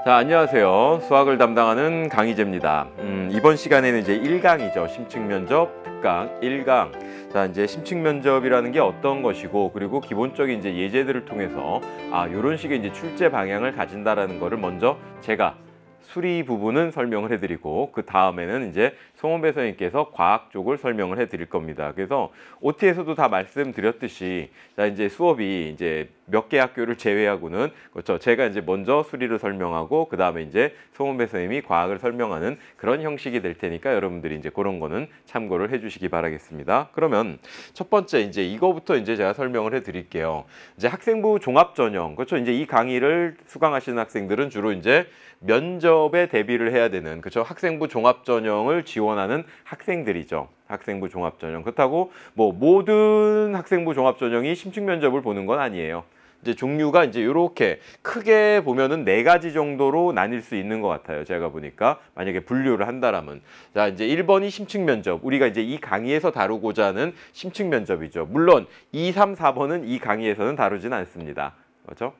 자, 안녕하세요. 수학을 담당하는 강희재입니다. 이번 시간에는 이제 1강이죠. 심층면접 특강 1강. 자, 이제 심층면접이라는 게 어떤 것이고, 그리고 기본적인 이제 예제들을 통해서 요런 식의 이제 출제 방향을 가진다라는 거를 먼저 제가 수리 부분은 설명을 해드리고, 그 다음에는 이제 송원배 선생님께서 과학 쪽을 설명을 해드릴 겁니다. 그래서 OT에서도 다 말씀드렸듯이, 자, 이제 수업이 이제 몇 개 학교를 제외하고는, 그렇죠, 제가 이제 먼저 수리를 설명하고, 그 다음에 이제 송원배 선생님이 과학을 설명하는 그런 형식이 될 테니까 여러분들이 이제 그런 거는 참고를 해주시기 바라겠습니다. 그러면 첫 번째 이제 이거부터 이제 제가 설명을 해드릴게요. 이제 학생부 종합전형, 그렇죠, 이제 이 강의를 수강하시는 학생들은 주로 이제 면접에 대비를 해야 되는, 그렇죠, 학생부 종합전형을 지원하는 학생들이죠. 학생부 종합전형. 그렇다고 뭐 모든 학생부 종합전형이 심층면접을 보는 건 아니에요. 이제 종류가 이제 이렇게 크게 보면은 4가지 정도로 나뉠 수 있는 것 같아요. 제가 보니까 만약에 분류를 한다라면, 자, 이제 1번이 심층면접, 우리가 이제 이 강의에서 다루고자 하는 심층면접이죠. 물론 2, 3, 4번은 이 강의에서는 다루진 않습니다. 그렇죠?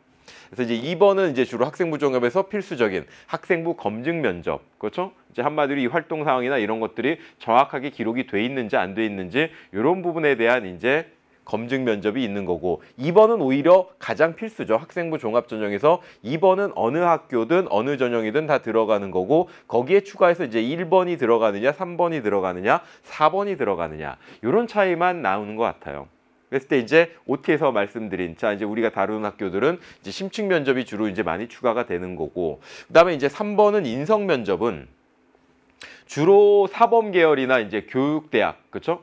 그래서 이제 2번은 이제 주로 학생부 종합에서 필수적인 학생부 검증 면접, 그렇죠? 이제 한마디로 이 활동 상황이나 이런 것들이 정확하게 기록이 돼 있는지 안 돼 있는지 이런 부분에 대한 이제 검증 면접이 있는 거고, 2번은 오히려 가장 필수죠. 학생부 종합 전형에서 2번은 어느 학교든 어느 전형이든 다 들어가는 거고, 거기에 추가해서 이제 1번이 들어가느냐, 3번이 들어가느냐, 4번이 들어가느냐, 이런 차이만 나오는 것 같아요. 그랬을 때 이제 OT에서 말씀드린, 자, 이제 우리가 다루는 학교들은 이제 심층 면접이 주로 이제 많이 추가가 되는 거고, 그다음에 이제 3번은 인성 면접은 주로 사범 계열이나 이제 교육대학, 그렇죠?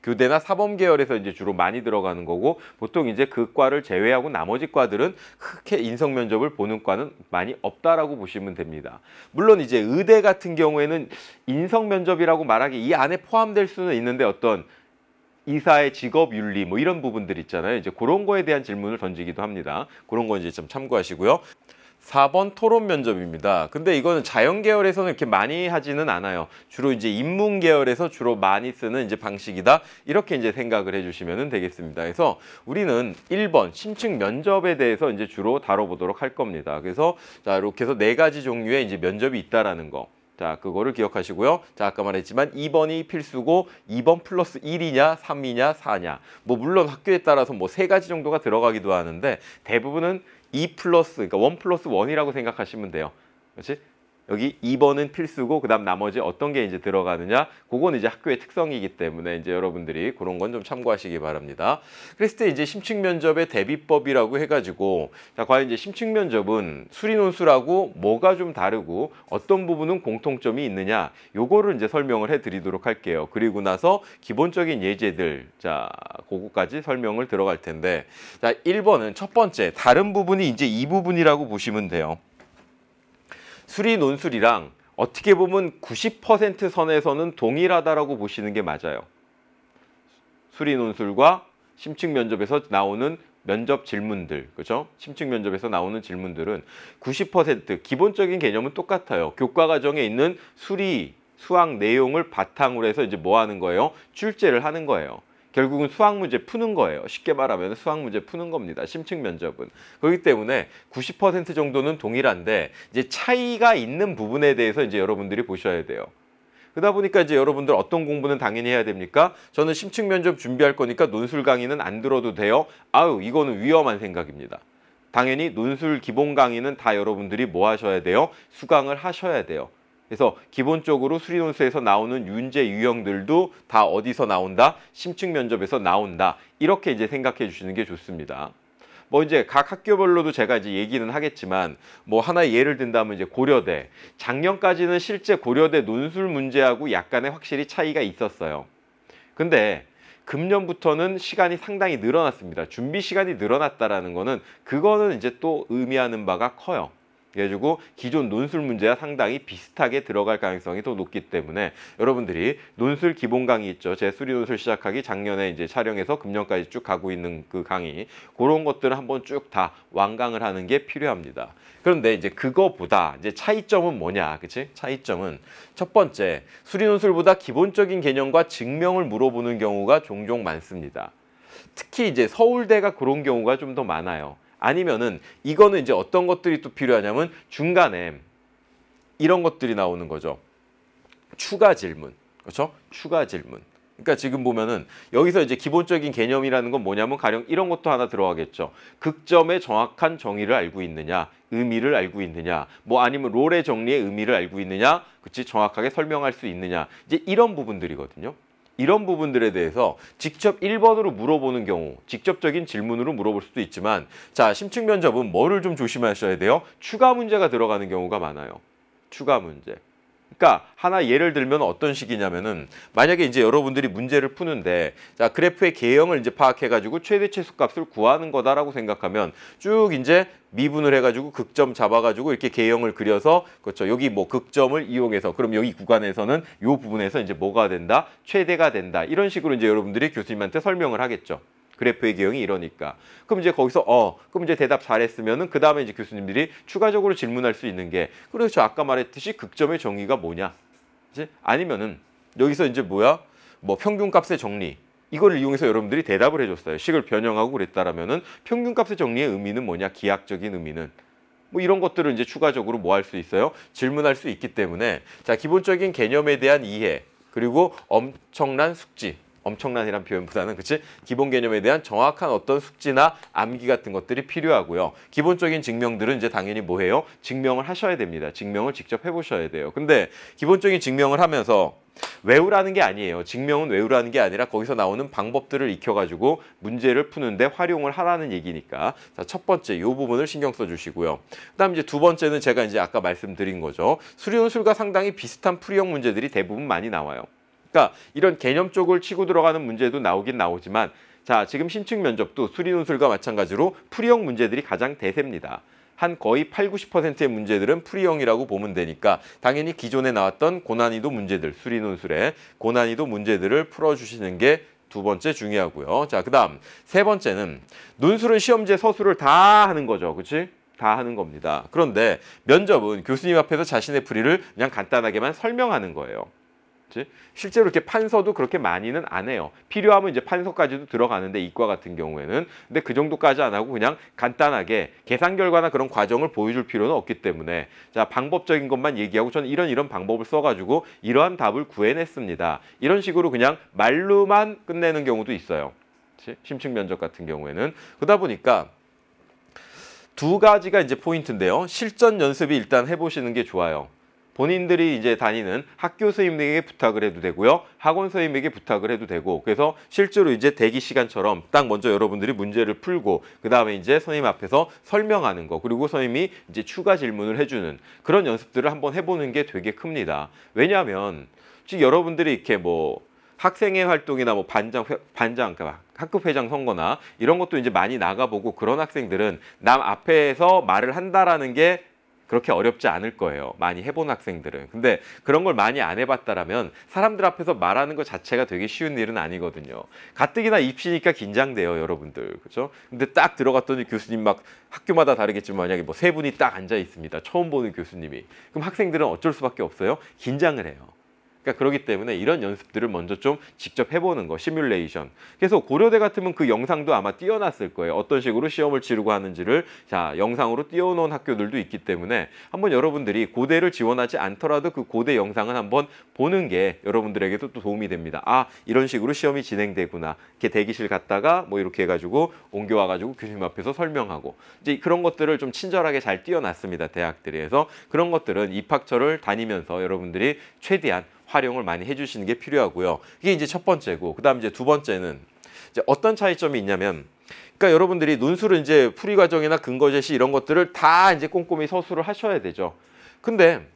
교대나 사범 계열에서 이제 주로 많이 들어가는 거고, 보통 이제 그 과를 제외하고 나머지 과들은 크게 인성 면접을 보는 과는 많이 없다라고 보시면 됩니다. 물론 이제 의대 같은 경우에는 인성 면접이라고 말하기 이 안에 포함될 수는 있는데, 어떤 이사의 직업 윤리 뭐 이런 부분들 있잖아요. 이제 그런 거에 대한 질문을 던지기도 합니다. 그런 거 이제 좀 참고하시고요. 4번 토론 면접입니다. 근데 이거는 자연 계열에서는 이렇게 많이 하지는 않아요. 주로 이제 인문 계열에서 주로 많이 쓰는 이제 방식이다, 이렇게 이제 생각을 해주시면 되겠습니다. 그래서 우리는 1번 심층 면접에 대해서 이제 주로 다뤄보도록 할 겁니다. 그래서 자, 이렇게 해서 4가지 종류의 이제 면접이 있다라는 거. 자, 그거를 기억하시고요. 자, 아까 말했지만 2번이 필수고 2번 플러스 1이냐, 3이냐, 4냐. 뭐 물론 학교에 따라서 뭐 3가지 정도가 들어가기도 하는데, 대부분은 2 플러스, 그러니까 1 플러스 1이라고 생각하시면 돼요. 그렇지? 여기 2번은 필수고, 그 다음 나머지 어떤 게 이제 들어가느냐, 그건 이제 학교의 특성이기 때문에 이제 여러분들이 그런 건 좀 참고하시기 바랍니다. 그랬을 때 이제 심층 면접의 대비법이라고 해가지고, 자, 과연 이제 심층 면접은 수리 논술하고 뭐가 좀 다르고 어떤 부분은 공통점이 있느냐, 요거를 이제 설명을 해드리도록 할게요. 그리고 나서 기본적인 예제들, 자, 그거까지 설명을 들어갈 텐데, 자, 1번은 첫 번째, 다른 부분이 이제 이 부분이라고 보시면 돼요. 수리 논술이랑 어떻게 보면 90% 선에서는 동일하다라고 보시는 게 맞아요. 수리 논술과 심층 면접에서 나오는 면접 질문들, 그렇죠? 심층 면접에서 나오는 질문들은 90% 기본적인 개념은 똑같아요. 교과 과정에 있는 수리, 수학 내용을 바탕으로 해서 이제 뭐 하는 거예요? 출제를 하는 거예요. 결국은 수학 문제 푸는 거예요. 쉽게 말하면 수학 문제 푸는 겁니다. 심층 면접은. 그렇기 때문에 90% 정도는 동일한데, 이제 차이가 있는 부분에 대해서 이제 여러분들이 보셔야 돼요. 그러다 보니까 이제 여러분들 어떤 공부는 당연히 해야 됩니까? 저는 심층 면접 준비할 거니까 논술 강의는 안 들어도 돼요. 아유, 이거는 위험한 생각입니다. 당연히 논술 기본 강의는 다 여러분들이 뭐 하셔야 돼요? 수강을 하셔야 돼요. 그래서 기본적으로 수리논술에서 나오는 윤제 유형들도 다 어디서 나온다? 심층 면접에서 나온다. 이렇게 이제 생각해 주시는 게 좋습니다. 뭐 이제 각 학교별로도 제가 이제 얘기는 하겠지만, 뭐 하나의 예를 든다면 이제 고려대. 작년까지는 실제 고려대 논술 문제하고 약간의 확실히 차이가 있었어요. 근데 금년부터는 시간이 상당히 늘어났습니다. 준비 시간이 늘어났다라는 거는, 그거는 이제 또 의미하는 바가 커요. 그래가지고 기존 논술 문제와 상당히 비슷하게 들어갈 가능성이 더 높기 때문에 여러분들이 논술 기본 강의 있죠. 제 수리 논술 시작하기 작년에 이제 촬영해서 금년까지 쭉 가고 있는 그 강의, 그런 것들을 한번 쭉 다 완강을 하는 게 필요합니다. 그런데 이제 그거보다 이제 차이점은 뭐냐, 그치? 차이점은 첫 번째, 수리 논술보다 기본적인 개념과 증명을 물어보는 경우가 종종 많습니다. 특히 이제 서울대가 그런 경우가 좀 더 많아요. 아니면은 이거는 이제 어떤 것들이 또 필요하냐면 중간에 이런 것들이 나오는 거죠. 추가 질문. 그렇죠? 추가 질문. 그러니까 지금 보면은 여기서 이제 기본적인 개념이라는 건 뭐냐면 가령 이런 것도 하나 들어가겠죠. 극점의 정확한 정의를 알고 있느냐, 의미를 알고 있느냐, 뭐 아니면 롤의 정리의 의미를 알고 있느냐, 그치? 정확하게 설명할 수 있느냐. 이제 이런 부분들이거든요. 이런 부분들에 대해서 직접 1번으로 물어보는 경우, 직접적인 질문으로 물어볼 수도 있지만 자, 심층 면접은 뭐를 좀 조심하셔야 돼요? 추가 문제가 들어가는 경우가 많아요. 추가 문제. 그러니까 하나 예를 들면 어떤 식이냐면은 만약에 이제 여러분들이 문제를 푸는데 자, 그래프의 개형을 이제 파악해 가지고 최대 최소값을 구하는 거다라고 생각하면 쭉 이제 미분을 해 가지고 극점 잡아 가지고 이렇게 개형을 그려서 그렇죠. 여기 뭐 극점을 이용해서 그럼 여기 구간에서는 요 부분에서 이제 뭐가 된다? 최대가 된다. 이런 식으로 이제 여러분들이 교수님한테 설명을 하겠죠. 그래프의 개형이 이러니까. 그럼 이제 거기서 그럼 이제 대답 잘했으면은 그다음에 이제 교수님들이 추가적으로 질문할 수 있는 게 그렇죠. 아까 말했듯이 극점의 정의가 뭐냐? 그치? 아니면은 여기서 이제 뭐야? 뭐 평균값의 정리. 이걸 이용해서 여러분들이 대답을 해줬어요. 식을 변형하고 그랬다라면은 평균값의 정리의 의미는 뭐냐? 기하학적인 의미는. 뭐 이런 것들을 이제 추가적으로 뭐 할 수 있어요? 질문할 수 있기 때문에 자, 기본적인 개념에 대한 이해 그리고 엄청난 숙지. 엄청난이란 표현보다는 그치? 기본 개념에 대한 정확한 어떤 숙지나 암기 같은 것들이 필요하고요. 기본적인 증명들은 이제 당연히 뭐해요? 증명을 하셔야 됩니다. 증명을 직접 해보셔야 돼요. 근데 기본적인 증명을 하면서 외우라는 게 아니에요. 증명은 외우라는 게 아니라 거기서 나오는 방법들을 익혀가지고 문제를 푸는데 활용을 하라는 얘기니까 자, 첫 번째 이 부분을 신경 써주시고요. 그다음 이제 두 번째는 제가 이제 아까 말씀드린 거죠. 수리논술과 상당히 비슷한 풀이형 문제들이 대부분 많이 나와요. 그러니까 이런 개념 쪽을 치고 들어가는 문제도 나오긴 나오지만 자, 지금 심층 면접도 수리논술과 마찬가지로 풀이형 문제들이 가장 대세입니다. 한 거의 80~90%의 문제들은 풀이형이라고 보면 되니까 당연히 기존에 나왔던 고난이도 문제들, 수리논술의 고난이도 문제들을 풀어주시는 게 두 번째 중요하고요. 자, 그다음 세 번째는 논술은 시험지에 서술을 다 하는 거죠. 그렇지? 다 하는 겁니다. 그런데 면접은 교수님 앞에서 자신의 풀이를 그냥 간단하게만 설명하는 거예요. 실제로 이렇게 판서도 그렇게 많이는 안 해요. 필요하면 이제 판서까지도 들어가는데 이과 같은 경우에는 근데 그 정도까지 안 하고 그냥 간단하게 계산 결과나 그런 과정을 보여줄 필요는 없기 때문에 자, 방법적인 것만 얘기하고 저는 이런 방법을 써가지고 이러한 답을 구해냈습니다. 이런 식으로 그냥 말로만 끝내는 경우도 있어요. 심층 면접 같은 경우에는 그러다 보니까 두 가지가 이제 포인트인데요. 실전 연습이 일단 해보시는 게 좋아요. 본인들이 이제 다니는 학교 선생님에게 부탁을 해도 되고요. 학원 선생님에게 부탁을 해도 되고 그래서 실제로 이제 대기 시간처럼 딱 먼저 여러분들이 문제를 풀고 그다음에 이제 선생님 앞에서 설명하는 거 그리고 선생님이 이제 추가 질문을 해주는 그런 연습들을 한번 해보는 게 되게 큽니다. 왜냐하면 지금 여러분들이 이렇게 뭐 학생회 활동이나 뭐 반장, 그러니까 학급 회장 선거나 이런 것도 이제 많이 나가보고 그런 학생들은 남 앞에서 말을 한다라는 게 그렇게 어렵지 않을 거예요. 많이 해본 학생들은. 근데 그런 걸 많이 안 해봤다라면 사람들 앞에서 말하는 것 자체가 되게 쉬운 일은 아니거든요. 가뜩이나 입시니까 긴장돼요, 여러분들. 그렇죠? 근데 딱 들어갔더니 교수님 막 학교마다 다르겠지만 만약에 뭐 세 분이 딱 앉아 있습니다. 처음 보는 교수님이. 그럼 학생들은 어쩔 수밖에 없어요. 긴장을 해요. 그러니까 그렇기 때문에 이런 연습들을 먼저 좀 직접 해보는 거, 시뮬레이션. 그래서 고려대 같으면 그 영상도 아마 띄워놨을 거예요. 어떤 식으로 시험을 치르고 하는지를 자, 영상으로 띄워놓은 학교들도 있기 때문에 한번 여러분들이 고대를 지원하지 않더라도 그 고대 영상은 한번 보는 게 여러분들에게도 또 도움이 됩니다. 아, 이런 식으로 시험이 진행되구나. 이렇게 대기실 갔다가 뭐 이렇게 해가지고 옮겨와가지고 교수님 앞에서 설명하고 이제 그런 것들을 좀 친절하게 잘 띄워놨습니다. 대학들이. 해서 그런 것들은 입학처를 다니면서 여러분들이 최대한 활용을 많이 해주시는 게 필요하고요. 이게 이제 첫 번째고, 그다음 이제 두 번째는 이제 어떤 차이점이 있냐면, 그러니까 여러분들이 논술은 이제 풀이 과정이나 근거 제시 이런 것들을 다 이제 꼼꼼히 서술을 하셔야 되죠. 근데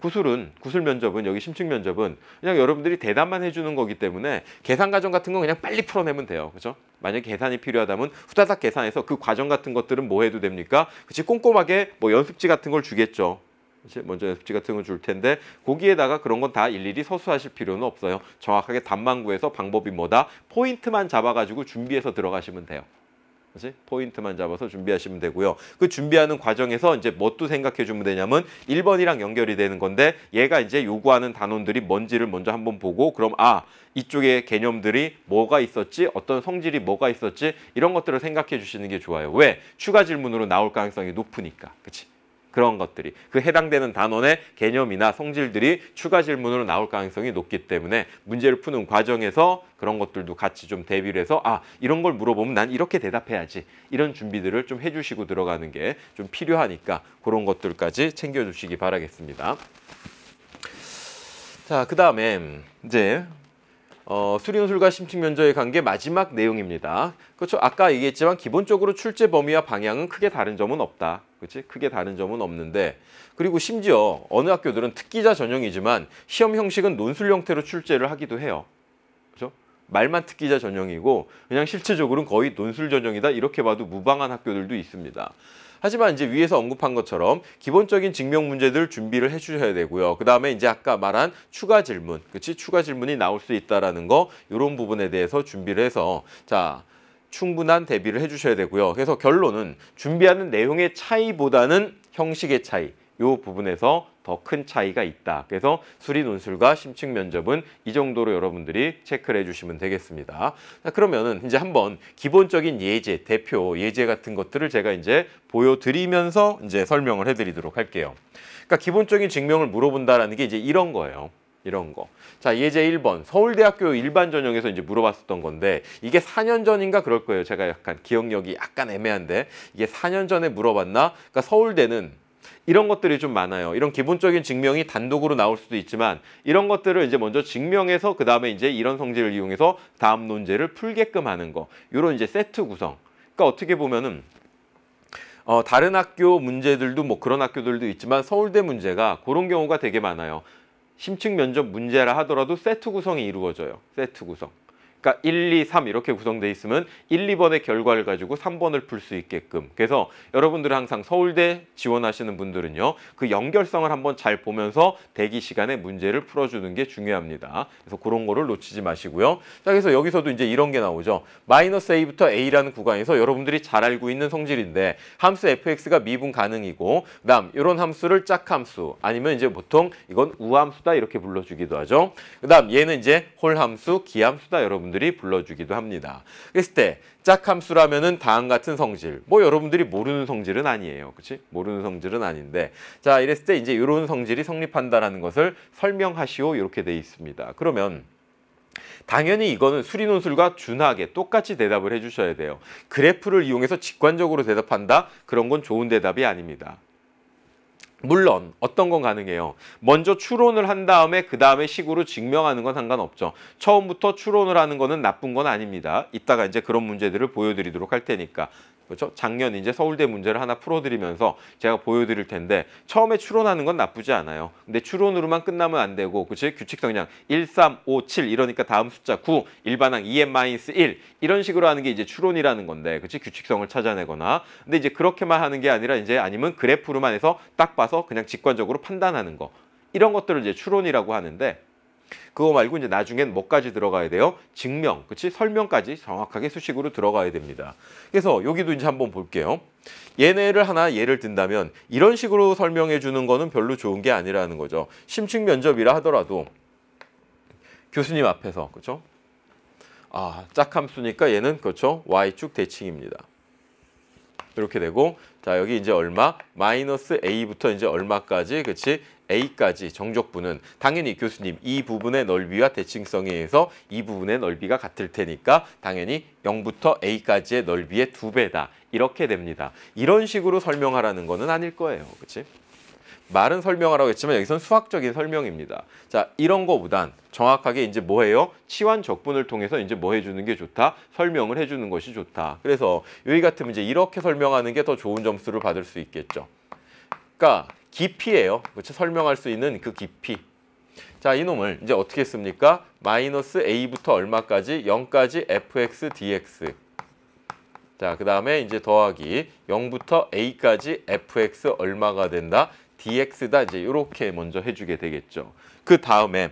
구술 면접은 여기 심층 면접은 그냥 여러분들이 대답만 해주는 거기 때문에 계산 과정 같은 건 그냥 빨리 풀어내면 돼요. 그렇죠? 만약에 계산이 필요하다면 후다닥 계산해서 그 과정 같은 것들은 뭐 해도 됩니까? 그치? 꼼꼼하게 뭐 연습지 같은 걸 주겠죠. 먼저 연습지 같은 걸 줄 텐데 거기에다가 그런 건 다 일일이 서술하실 필요는 없어요. 정확하게 답만 구해서 방법이 뭐다? 포인트만 잡아가지고 준비해서 들어가시면 돼요. 그치? 포인트만 잡아서 준비하시면 되고요. 그 준비하는 과정에서 이제 뭣도 생각해 주면 되냐면 1번이랑 연결이 되는 건데 얘가 이제 요구하는 단원들이 뭔지를 먼저 한번 보고 그럼 이쪽에 개념들이 뭐가 있었지? 어떤 성질이 뭐가 있었지? 이런 것들을 생각해 주시는 게 좋아요. 왜? 추가 질문으로 나올 가능성이 높으니까. 그치? 그런 것들이 그 해당되는 단원의 개념이나 성질들이 추가 질문으로 나올 가능성이 높기 때문에 문제를 푸는 과정에서 그런 것들도 같이 좀 대비를 해서 이런 걸 물어보면 난 이렇게 대답해야지 이런 준비들을 좀 해주시고 들어가는 게 좀 필요하니까 그런 것들까지 챙겨주시기 바라겠습니다. 자, 그 다음에 이제 수리논술과 심층면접의 관계 마지막 내용입니다. 그렇죠. 아까 얘기했지만 기본적으로 출제 범위와 방향은 크게 다른 점은 없다. 그렇지? 크게 다른 점은 없는데 그리고 심지어 어느 학교들은 특기자 전형이지만 시험 형식은 논술 형태로 출제를 하기도 해요. 그렇죠? 말만 특기자 전형이고 그냥 실체적으로는 거의 논술 전형이다. 이렇게 봐도 무방한 학교들도 있습니다. 하지만 이제 위에서 언급한 것처럼 기본적인 증명 문제들 준비를 해주셔야 되고요. 그 다음에 이제 아까 말한 추가 질문, 그렇지? 추가 질문이 나올 수 있다라는 거 이런 부분에 대해서 준비를 해서 자 충분한 대비를 해주셔야 되고요. 그래서 결론은 준비하는 내용의 차이보다는 형식의 차이, 이 부분에서 더 큰 차이가 있다. 그래서 수리논술과 심층면접은 이 정도로 여러분들이 체크를 해주시면 되겠습니다. 자, 그러면은 이제 한번 기본적인 예제, 대표 예제 같은 것들을 제가 이제 보여드리면서 이제 설명을 해드리도록 할게요. 그러니까 기본적인 증명을 물어본다라는 게 이제 이런 거예요. 이런 거. 자, 예제 1번. 서울대학교 일반 전형에서 이제 물어봤었던 건데 이게 4년 전인가 그럴 거예요. 제가 약간 기억력이 약간 애매한데 이게 4년 전에 물어봤나? 그러니까 서울대는 이런 것들이 좀 많아요. 이런 기본적인 증명이 단독으로 나올 수도 있지만 이런 것들을 이제 먼저 증명해서 그 다음에 이제 이런 성질을 이용해서 다음 논제를 풀게끔 하는 거. 이런 이제 세트 구성. 그러니까 어떻게 보면은 다른 학교 문제들도 뭐 그런 학교들도 있지만 서울대 문제가 그런 경우가 되게 많아요. 심층 면접 문제라 하더라도 세트 구성이 이루어져요. 세트 구성. 그러니까 1, 2, 3 이렇게 구성돼 있으면 1, 2번의 결과를 가지고 3번을 풀 수 있게끔. 그래서 여러분들은 항상 서울대 지원하시는 분들은요. 그 연결성을 한번 잘 보면서 대기 시간에 문제를 풀어주는 게 중요합니다. 그래서 그런 거를 놓치지 마시고요. 자, 그래서 여기서도 이제 이런 게 나오죠. 마이너스 A부터 A라는 구간에서 여러분들이 잘 알고 있는 성질인데 함수 fx가 미분 가능이고 그다음 이런 함수를 짝함수 아니면 이제 보통 이건 우함수다 이렇게 불러주기도 하죠. 그다음 얘는 이제 홀함수, 기함수다 여러분들이 불러주기도 합니다. 그랬을 때 짝함수라면은 다음 같은 성질. 뭐 여러분들이 모르는 성질은 아니에요. 그렇지? 모르는 성질은 아닌데. 자, 이랬을 때 이제 이런 성질이 성립한다라는 것을 설명하시오 이렇게 돼 있습니다. 그러면 당연히 이거는 수리논술과 준하게 똑같이 대답을 해주셔야 돼요. 그래프를 이용해서 직관적으로 대답한다? 그런 건 좋은 대답이 아닙니다. 물론 어떤 건 가능해요. 먼저 추론을 한 다음에 그 다음에 식으로 증명하는 건 상관없죠. 처음부터 추론을 하는 거는 나쁜 건 아닙니다. 이따가 이제 그런 문제들을 보여드리도록 할 테니까. 그렇죠? 작년 이제 서울대 문제를 하나 풀어드리면서 제가 보여드릴 텐데 처음에 추론하는 건 나쁘지 않아요. 근데 추론으로만 끝나면 안 되고, 그치? 규칙성량 1, 3, 5, 7 이러니까 다음 숫자 9, 일반항 2n-1 이런 식으로 하는 게 이제 추론이라는 건데, 그치? 규칙성을 찾아내거나. 근데 이제 그렇게만 하는 게 아니라 이제 아니면 그래프로만 해서 딱 봐서 그냥 직관적으로 판단하는 거. 이런 것들을 이제 추론이라고 하는데 그거 말고 이제 나중엔 뭐까지 들어가야 돼요? 증명, 그치? 설명까지 정확하게 수식으로 들어가야 됩니다. 그래서 여기도 이제 한번 볼게요. 얘네를 하나 예를 든다면 이런 식으로 설명해 주는 거는 별로 좋은 게 아니라는 거죠. 심층 면접이라 하더라도 교수님 앞에서, 그렇죠? 짝함수니까 얘는 그렇죠? y축 대칭입니다. 이렇게 되고 자, 여기 이제 얼마? 마이너스 a부터 이제 얼마까지, 그치? a까지 정적분은 당연히 교수님 이 부분의 넓이와 대칭성에 의해서 이 부분의 넓이가 같을 테니까 당연히 0부터 a까지의 넓이의 2배다. 이렇게 됩니다. 이런 식으로 설명하라는 거는 아닐 거예요. 그치? 말은 설명하라고 했지만 여기선 수학적인 설명입니다. 자, 이런 거보단 정확하게 이제 뭐예요? 치환 적분을 통해서 이제 뭐 해주는 게 좋다? 설명을 해주는 것이 좋다. 그래서 여기 같으면 이제 이렇게 설명하는 게 더 좋은 점수를 받을 수 있겠죠. 그러니까 깊이예요. 그렇죠? 설명할 수 있는 그 깊이. 자, 이놈을 이제 어떻게 씁니까? 마이너스 a부터 얼마까지? 0까지 fx dx. 자, 그 다음에 이제 더하기 0부터 a까지 fx 얼마가 된다? dx다. 이제 이렇게 먼저 해주게 되겠죠. 그 다음에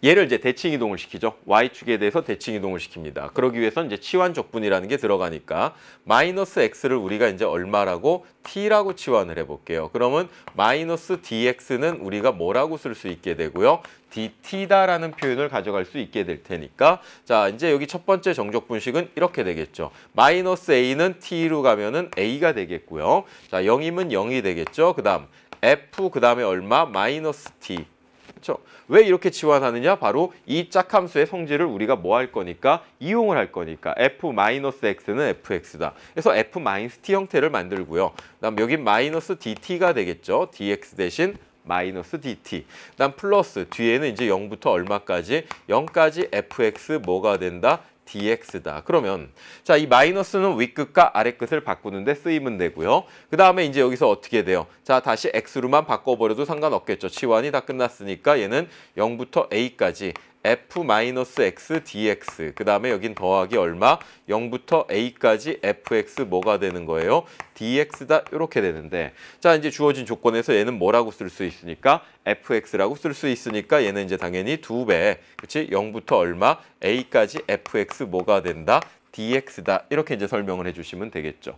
얘를 이제 대칭 이동을 시키죠. y축에 대해서 대칭 이동을 시킵니다. 그러기 위해서 이제 치환 적분이라는 게 들어가니까 마이너스 x를 우리가 이제 얼마라고 t라고 치환을 해볼게요. 그러면 마이너스 dx는 우리가 뭐라고 쓸 수 있게 되고요. dt다라는 표현을 가져갈 수 있게 될 테니까 자 이제 여기 첫 번째 정적 분식은 이렇게 되겠죠. 마이너스 a는 t로 가면은 a가 되겠고요. 자 0이면 0이 되겠죠. 그다음 f 그다음에 얼마? 마이너스 t. 그렇죠? 왜 이렇게 치환하느냐? 바로 이 짝함수의 성질을 우리가 뭐 할 거니까? 이용을 할 거니까 f-x는 fx다. 그래서 f-t 형태를 만들고요. 그다음 여기 마이너스 dt가 되겠죠. dx 대신 마이너스 dt. 그다음 플러스 뒤에는 이제 0부터 얼마까지? 0까지 fx 뭐가 된다? dx다. 그러면 자, 이 마이너스는 윗끝과 아랫끝을 바꾸는데 쓰이면 되고요. 그 다음에 이제 여기서 어떻게 돼요? 자, 다시 x로만 바꿔버려도 상관없겠죠. 치환이 다 끝났으니까 얘는 0부터 a까지 f-x dx. 그 다음에 여긴 더하기 얼마? 0부터 a까지 fx 뭐가 되는 거예요? dx다. 이렇게 되는데 자, 이제 주어진 조건에서 얘는 뭐라고 쓸 수 있으니까? fx라고 쓸 수 있으니까 얘는 이제 당연히 2배. 그렇지? 0부터 얼마? a까지 fx 뭐가 된다? dx다. 이렇게 이제 설명을 해주시면 되겠죠.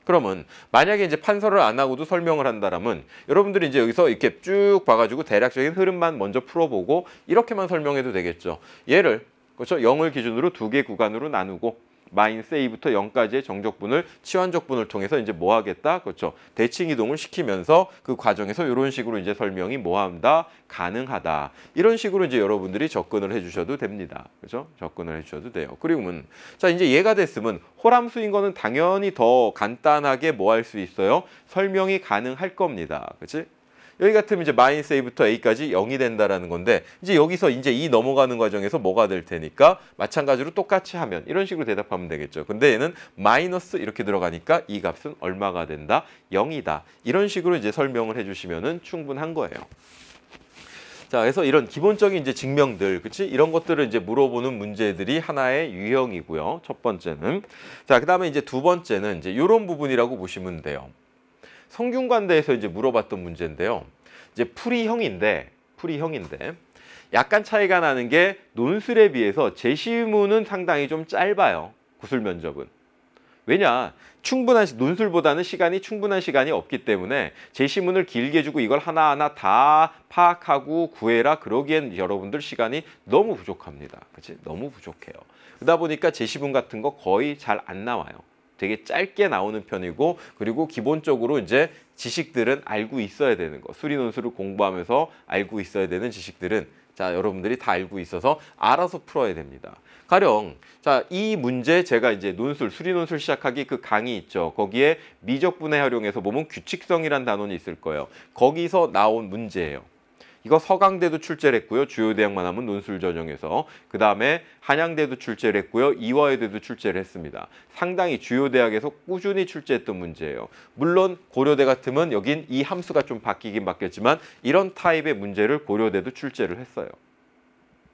그러면 만약에 이제 판서를 안 하고도 설명을 한다라면 여러분들이 이제 여기서 이렇게 쭉 봐가지고 대략적인 흐름만 먼저 풀어보고 이렇게만 설명해도 되겠죠. 얘를 그렇죠? 0을 기준으로 두 개 구간으로 나누고 마이너스 a부터 0까지의 정적분을 치환적분을 통해서 이제 뭐 하겠다? 그렇죠. 대칭 이동을 시키면서 그 과정에서 이런 식으로 이제 설명이 뭐 한다? 가능하다. 이런 식으로 이제 여러분들이 접근을 해 주셔도 됩니다. 그렇죠? 접근을 해 주셔도 돼요. 그리고는 자, 이제 얘가 됐으면 호람수인 거는 당연히 더 간단하게 뭐 할 수 있어요? 설명이 가능할 겁니다. 그렇지? 여기 같으면 이제 마이너스 a부터 a까지 0이 된다라는 건데 이제 여기서 이제 이 넘어가는 과정에서 뭐가 될 테니까 마찬가지로 똑같이 하면 이런 식으로 대답하면 되겠죠. 근데 얘는 마이너스 이렇게 들어가니까 이 값은 얼마가 된다? 0이다. 이런 식으로 이제 설명을 해주시면은 충분한 거예요. 자, 그래서 이런 기본적인 이제 증명들, 그치? 이런 것들을 이제 물어보는 문제들이 하나의 유형이고요. 첫 번째는. 자, 그 다음에 이제 두 번째는 이제 이런 부분이라고 보시면 돼요. 성균관대에서 이제 물어봤던 문제인데요. 이제 풀이형인데 약간 차이가 나는 게 논술에 비해서 제시문은 상당히 좀 짧아요. 구술 면접은. 왜냐? 논술보다는 충분한 시간이 없기 때문에 제시문을 길게 주고 이걸 하나하나 다 파악하고 구해라 그러기엔 여러분들 시간이 너무 부족합니다. 그치? 너무 부족해요. 그러다 보니까 제시문 같은 거 거의 잘 안 나와요. 되게 짧게 나오는 편이고 그리고 기본적으로 이제 지식들은 알고 있어야 되는 거. 수리논술을 공부하면서 알고 있어야 되는 지식들은 자, 여러분들이 다 알고 있어서 알아서 풀어야 됩니다. 가령 자, 이 문제 제가 이제 수리논술 시작하기 그 강의 있죠. 거기에 미적분해 활용해서 보면 규칙성이란 단원이 있을 거예요. 거기서 나온 문제예요. 이거 서강대도 출제를 했고요. 주요 대학만 하면 논술 전형에서. 그 다음에 한양대도 출제를 했고요. 이화여대도 출제를 했습니다. 상당히 주요 대학에서 꾸준히 출제했던 문제예요. 물론 고려대 같으면 여긴 이 함수가 좀 바뀌긴 바뀌었지만 이런 타입의 문제를 고려대도 출제를 했어요.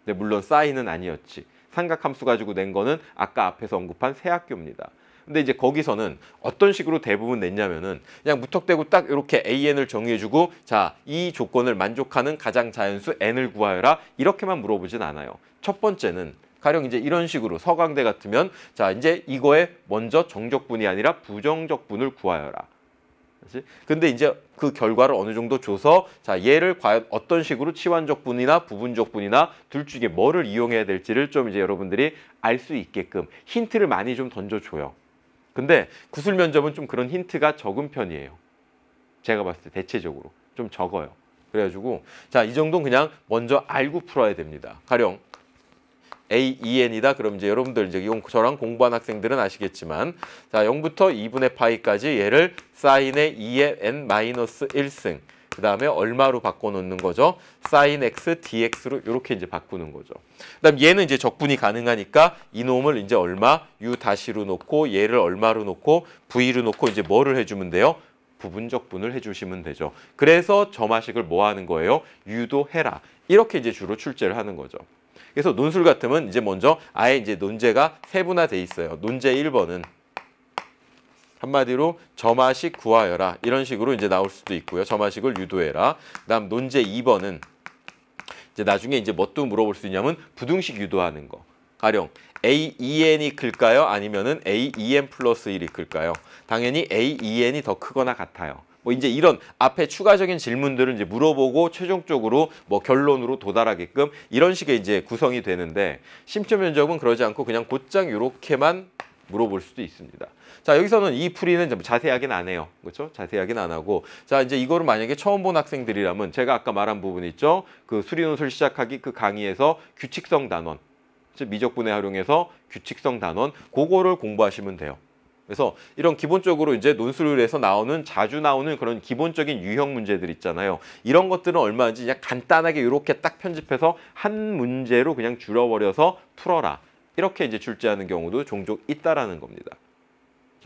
근데 물론 싸이는 아니었지. 삼각함수 가지고 낸 거는 아까 앞에서 언급한 새 학교입니다. 근데 이제 거기서는 어떤 식으로 대부분 냈냐면은 그냥 무턱대고 딱 이렇게 AN을 정의해주고 자, 이 조건을 만족하는 가장 자연수 N을 구하여라 이렇게만 물어보진 않아요. 첫 번째는 가령 이제 이런 식으로 서강대 같으면 자, 이제 이거에 먼저 정적분이 아니라 부정적분을 구하여라. 그렇지? 근데 이제 그 결과를 어느 정도 줘서 자, 얘를 과연 어떤 식으로 치환적분이나 부분적분이나 둘 중에 뭐를 이용해야 될지를 좀 이제 여러분들이 알 수 있게끔 힌트를 많이 좀 던져줘요. 근데 구술 면접은 좀 그런 힌트가 적은 편이에요. 제가 봤을 때 대체적으로 좀 적어요. 그래가지고 자, 이 정도는 그냥 먼저 알고 풀어야 됩니다. 가령 A, EN이다. 그럼 이제 여러분들 이제 이건 저랑 공부한 학생들은 아시겠지만 자, 0부터 2분의 파이까지 얘를 사인의 2의 n-1승 그 다음에 얼마로 바꿔놓는 거죠? sin x dx로 이렇게 이제 바꾸는 거죠. 그다음 얘는 이제 적분이 가능하니까 이놈을 이제 얼마 u 다시로 놓고 얘를 얼마로 놓고 v로 놓고 이제 뭐를 해주면 돼요? 부분적분을 해주시면 되죠. 그래서 점화식을 뭐 하는 거예요? 유도해라. 이렇게 이제 주로 출제를 하는 거죠. 그래서 논술 같으면 이제 먼저 아예 이제 논제가 세분화돼 있어요. 논제 1번은 한마디로 점화식 구하여라. 이런 식으로 이제 나올 수도 있고요. 점화식을 유도해라. 그다음 논제 2번은 이제 나중에 이제 뭣도 물어볼 수 있냐면 부등식 유도하는 거. 가령 AEN이 클까요? 아니면은 AEN 플러스 1이 클까요? 당연히 AEN이 더 크거나 같아요. 뭐 이제 이런 앞에 추가적인 질문들을 이제 물어보고 최종적으로 뭐 결론으로 도달하게끔 이런 식의 이제 구성이 되는데 심층 면접은 그러지 않고 그냥 곧장 이렇게만 물어볼 수도 있습니다. 자, 여기서는 이 풀이는 좀 자세하게는 안 해요. 그렇죠? 자세하게는 안 하고. 자, 이제 이거를 만약에 처음 본 학생들이라면 제가 아까 말한 부분 있죠? 그 수리논술 시작하기 그 강의에서 규칙성 단원, 미적분해 활용해서 규칙성 단원, 그거를 공부하시면 돼요. 그래서 이런 기본적으로 이제 논술에서 나오는 자주 나오는 그런 기본적인 유형 문제들 있잖아요. 이런 것들은 얼마인지 그냥 간단하게 이렇게 딱 편집해서 한 문제로 그냥 줄여버려서 풀어라. 이렇게 이제 출제하는 경우도 종종 있다라는 겁니다.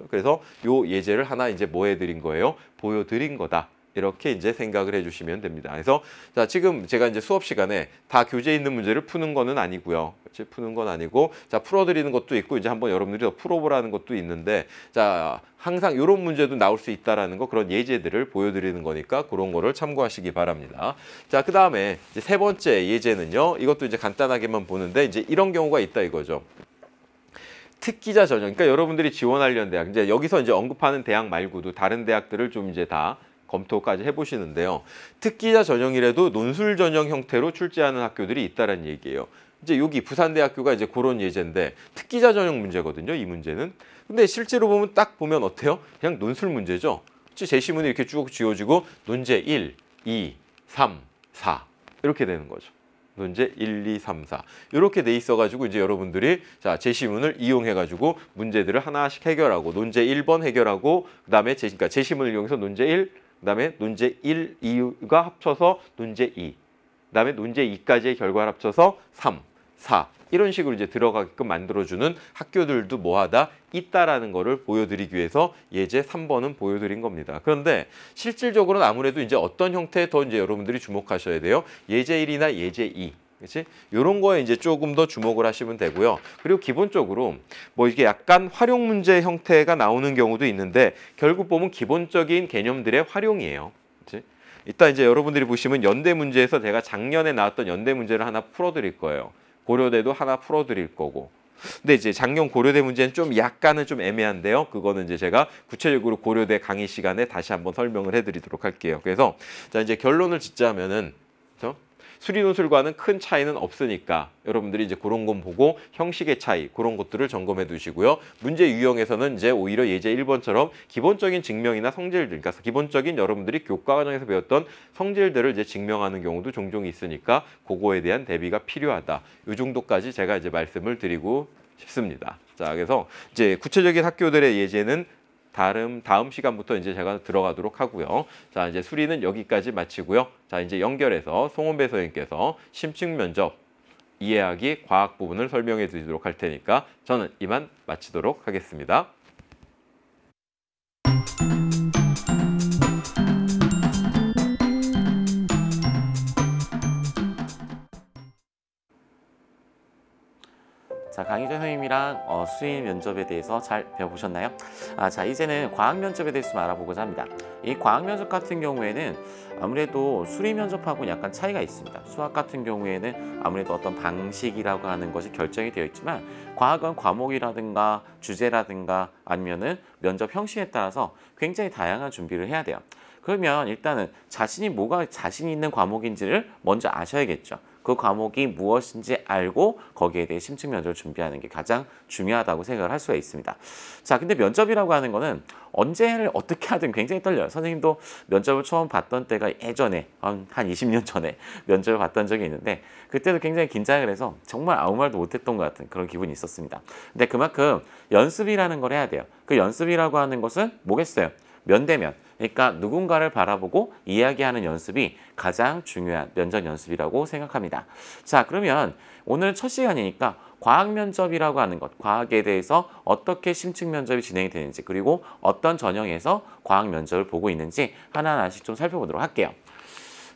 그래서 요 예제를 하나 이제 뭐 해드린 거예요? 보여드린 거다. 이렇게 이제 생각을 해주시면 됩니다. 그래서 자, 지금 제가 이제 수업 시간에 다 교재에 있는 문제를 푸는 거는 아니고요. 그렇지? 푸는 건 아니고 자, 풀어드리는 것도 있고 이제 한번 여러분들이 더 풀어보라는 것도 있는데 자, 항상 이런 문제도 나올 수 있다라는 거 그런 예제들을 보여드리는 거니까 그런 거를 참고하시기 바랍니다. 자, 그 다음에 이제 세 번째 예제는요. 이것도 이제 간단하게만 보는데 이제 이런 경우가 있다 이거죠. 특기자 전형. 그러니까 여러분들이 지원하려는 대학 이제 여기서 이제 언급하는 대학 말고도 다른 대학들을 좀 이제 다 검토까지 해보시는데요. 특기자 전형이라도 논술 전형 형태로 출제하는 학교들이 있다는 얘기예요. 이제 여기 부산대학교가 이제 그런 예제인데 특기자 전형 문제거든요. 이 문제는. 근데 실제로 보면 딱 보면 어때요? 그냥 논술 문제죠. 제시문이 이렇게 쭉 지어지고 논제 1, 2, 3, 4 이렇게 되는 거죠. 논제 1, 2, 3, 4 이렇게 돼 있어가지고 이제 여러분들이 자 제시문을 이용해가지고 문제들을 하나씩 해결하고 논제 1번 해결하고 그다음에 그러니까 제시문을 이용해서 논제 1, 그다음에 논제 1, 2가 합쳐서 논제 2, 그다음에 논제 2까지의 결과를 합쳐서 3, 4 이런 식으로 이제 들어가게끔 만들어주는 학교들도 뭐하다 있다라는 거를 보여드리기 위해서 예제 3번은 보여드린 겁니다. 그런데 실질적으로는 아무래도 이제 어떤 형태에 더 이제 여러분들이 주목하셔야 돼요. 예제 1이나 예제 2. 그렇지? 이런 거에 이제 조금 더 주목을 하시면 되고요. 그리고 기본적으로 뭐 이게 약간 활용 문제 형태가 나오는 경우도 있는데 결국 보면 기본적인 개념들의 활용이에요. 그렇지? 이따 이제 여러분들이 보시면 연대 문제에서 제가 작년에 나왔던 연대 문제를 하나 풀어드릴 거예요. 고려대도 하나 풀어드릴 거고. 근데 이제 작년 고려대 문제는 좀 약간은 좀 애매한데요. 그거는 이제 제가 구체적으로 고려대 강의 시간에 다시 한번 설명을 해드리도록 할게요. 그래서 자 이제 결론을 짓자면은 그렇죠? 수리논술과는 큰 차이는 없으니까 여러분들이 이제 그런 건 보고 형식의 차이 그런 것들을 점검해 두시고요. 문제 유형에서는 이제 오히려 예제 1번처럼 기본적인 증명이나 성질들, 그러니까 기본적인 여러분들이 교과 과정에서 배웠던 성질들을 이제 증명하는 경우도 종종 있으니까 그거에 대한 대비가 필요하다. 이 정도까지 제가 이제 말씀을 드리고 싶습니다. 자, 그래서 이제 구체적인 학교들의 예제는 다음 시간부터 이제 제가 들어가도록 하고요. 자, 이제 수리는 여기까지 마치고요. 자, 이제 연결해서 송원배 선생님께서 심층 면접 이해하기 과학 부분을 설명해 드리도록 할 테니까 저는 이만 마치도록 하겠습니다. 자, 강희재 선생님이랑 수인 면접에 대해서 잘 배워보셨나요? 자, 이제는 과학 면접에 대해서 좀 알아보고자 합니다. 이 과학 면접 같은 경우에는 아무래도 수리 면접하고는 약간 차이가 있습니다. 수학 같은 경우에는 아무래도 어떤 방식이라고 하는 것이 결정이 되어 있지만 과학은 과목이라든가 주제라든가 아니면은 면접 형식에 따라서 굉장히 다양한 준비를 해야 돼요. 그러면 일단은 뭐가 자신 있는 과목인지를 먼저 아셔야겠죠. 그 과목이 무엇인지 알고 거기에 대해 심층 면접을 준비하는 게 가장 중요하다고 생각을 할 수가 있습니다. 자, 근데 면접이라고 하는 거는 언제를 어떻게 하든 굉장히 떨려요. 선생님도 면접을 처음 봤던 때가 예전에 한 20년 전에 면접을 봤던 적이 있는데 그때도 굉장히 긴장을 해서 정말 아무 말도 못했던 것 같은 그런 기분이 있었습니다. 근데 그만큼 연습이라는 걸 해야 돼요. 그 연습이라고 하는 것은 뭐겠어요? 면대면. 그러니까 누군가를 바라보고 이야기하는 연습이 가장 중요한 면접 연습이라고 생각합니다. 자, 그러면 오늘 첫 시간이니까 과학 면접이라고 하는 것, 과학에 대해서 어떻게 심층 면접이 진행이 되는지 그리고 어떤 전형에서 과학 면접을 보고 있는지 하나하나씩 좀 살펴보도록 할게요.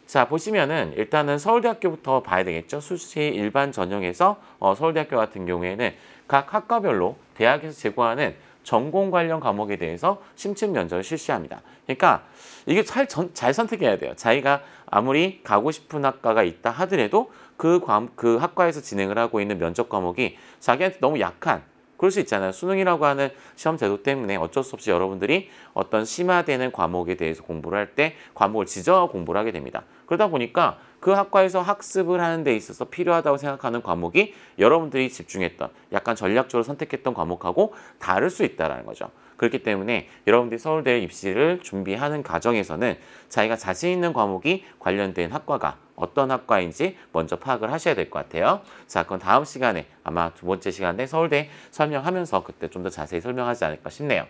자, 보시면은 일단은 서울대학교부터 봐야 되겠죠. 수시 일반 전형에서 서울대학교 같은 경우에는 각 학과별로 대학에서 제공하는 전공 관련 과목에 대해서 심층 면접을 실시합니다. 그러니까 이게 잘 선택해야 돼요. 자기가 아무리 가고 싶은 학과가 있다 하더라도 그 학과에서 진행을 하고 있는 면접 과목이 자기한테 너무 약한, 그럴 수 있잖아요. 수능이라고 하는 시험 제도 때문에 어쩔 수 없이 여러분들이 어떤 심화되는 과목에 대해서 공부를 할 때 과목을 지정하고 공부를 하게 됩니다. 그러다 보니까 그 학과에서 학습을 하는 데 있어서 필요하다고 생각하는 과목이 여러분들이 집중했던, 약간 전략적으로 선택했던 과목하고 다를 수 있다는 거죠. 그렇기 때문에 여러분들이 서울대 입시를 준비하는 과정에서는 자기가 자신 있는 과목이 관련된 학과가 어떤 학과인지 먼저 파악을 하셔야 될 것 같아요. 자, 그럼 다음 시간에 아마 두 번째 시간에 서울대 설명하면서 그때 좀 더 자세히 설명하지 않을까 싶네요.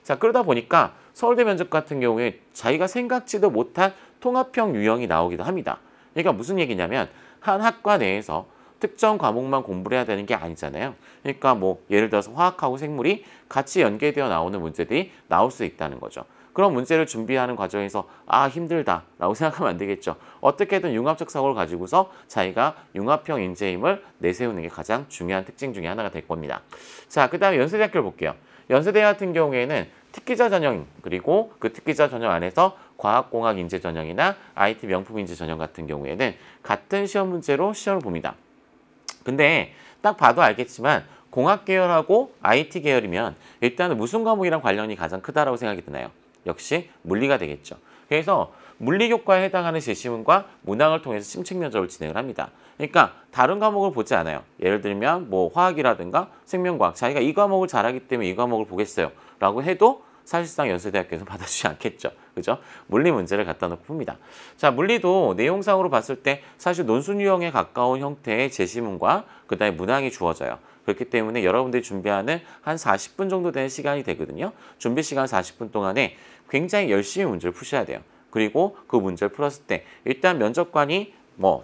자, 그러다 보니까 서울대 면접 같은 경우에 자기가 생각지도 못한 통합형 유형이 나오기도 합니다. 그러니까 무슨 얘기냐면 한 학과 내에서 특정 과목만 공부를 해야 되는 게 아니잖아요. 그러니까 뭐 예를 들어서 화학하고 생물이 같이 연계되어 나오는 문제들이 나올 수 있다는 거죠. 그런 문제를 준비하는 과정에서 힘들다 라고 생각하면 안 되겠죠. 어떻게든 융합적 사고를 가지고서 자기가 융합형 인재임을 내세우는 게 가장 중요한 특징 중에 하나가 될 겁니다. 자, 그 다음에 연세대학교를 볼게요. 연세대 같은 경우에는 특기자 전형, 그리고 그 특기자 전형 안에서 과학공학 인재 전형이나 IT 명품 인재 전형 같은 경우에는 같은 시험 문제로 시험을 봅니다. 근데 딱 봐도 알겠지만 공학 계열하고 IT 계열이면 일단은 무슨 과목이랑 관련이 가장 크다라고 생각이 드나요? 역시 물리가 되겠죠. 그래서 물리교과에 해당하는 제시문과 문항을 통해서 심층 면접을 진행을 합니다. 그러니까 다른 과목을 보지 않아요. 예를 들면 뭐 화학이라든가 생명과학, 자기가 이 과목을 잘하기 때문에 이 과목을 보겠어요 라고 해도 사실상 연세대학교에서 받아주지 않겠죠. 그죠? 물리 문제를 갖다 놓고 봅니다. 자, 물리도 내용상으로 봤을 때 사실 논술 유형에 가까운 형태의 제시문과 그다음에 문항이 주어져요. 그렇기 때문에 여러분들이 준비하는 한 40분 정도 되는 시간이 되거든요. 준비 시간 40분 동안에 굉장히 열심히 문제를 푸셔야 돼요. 그리고 그 문제를 풀었을 때 일단 면접관이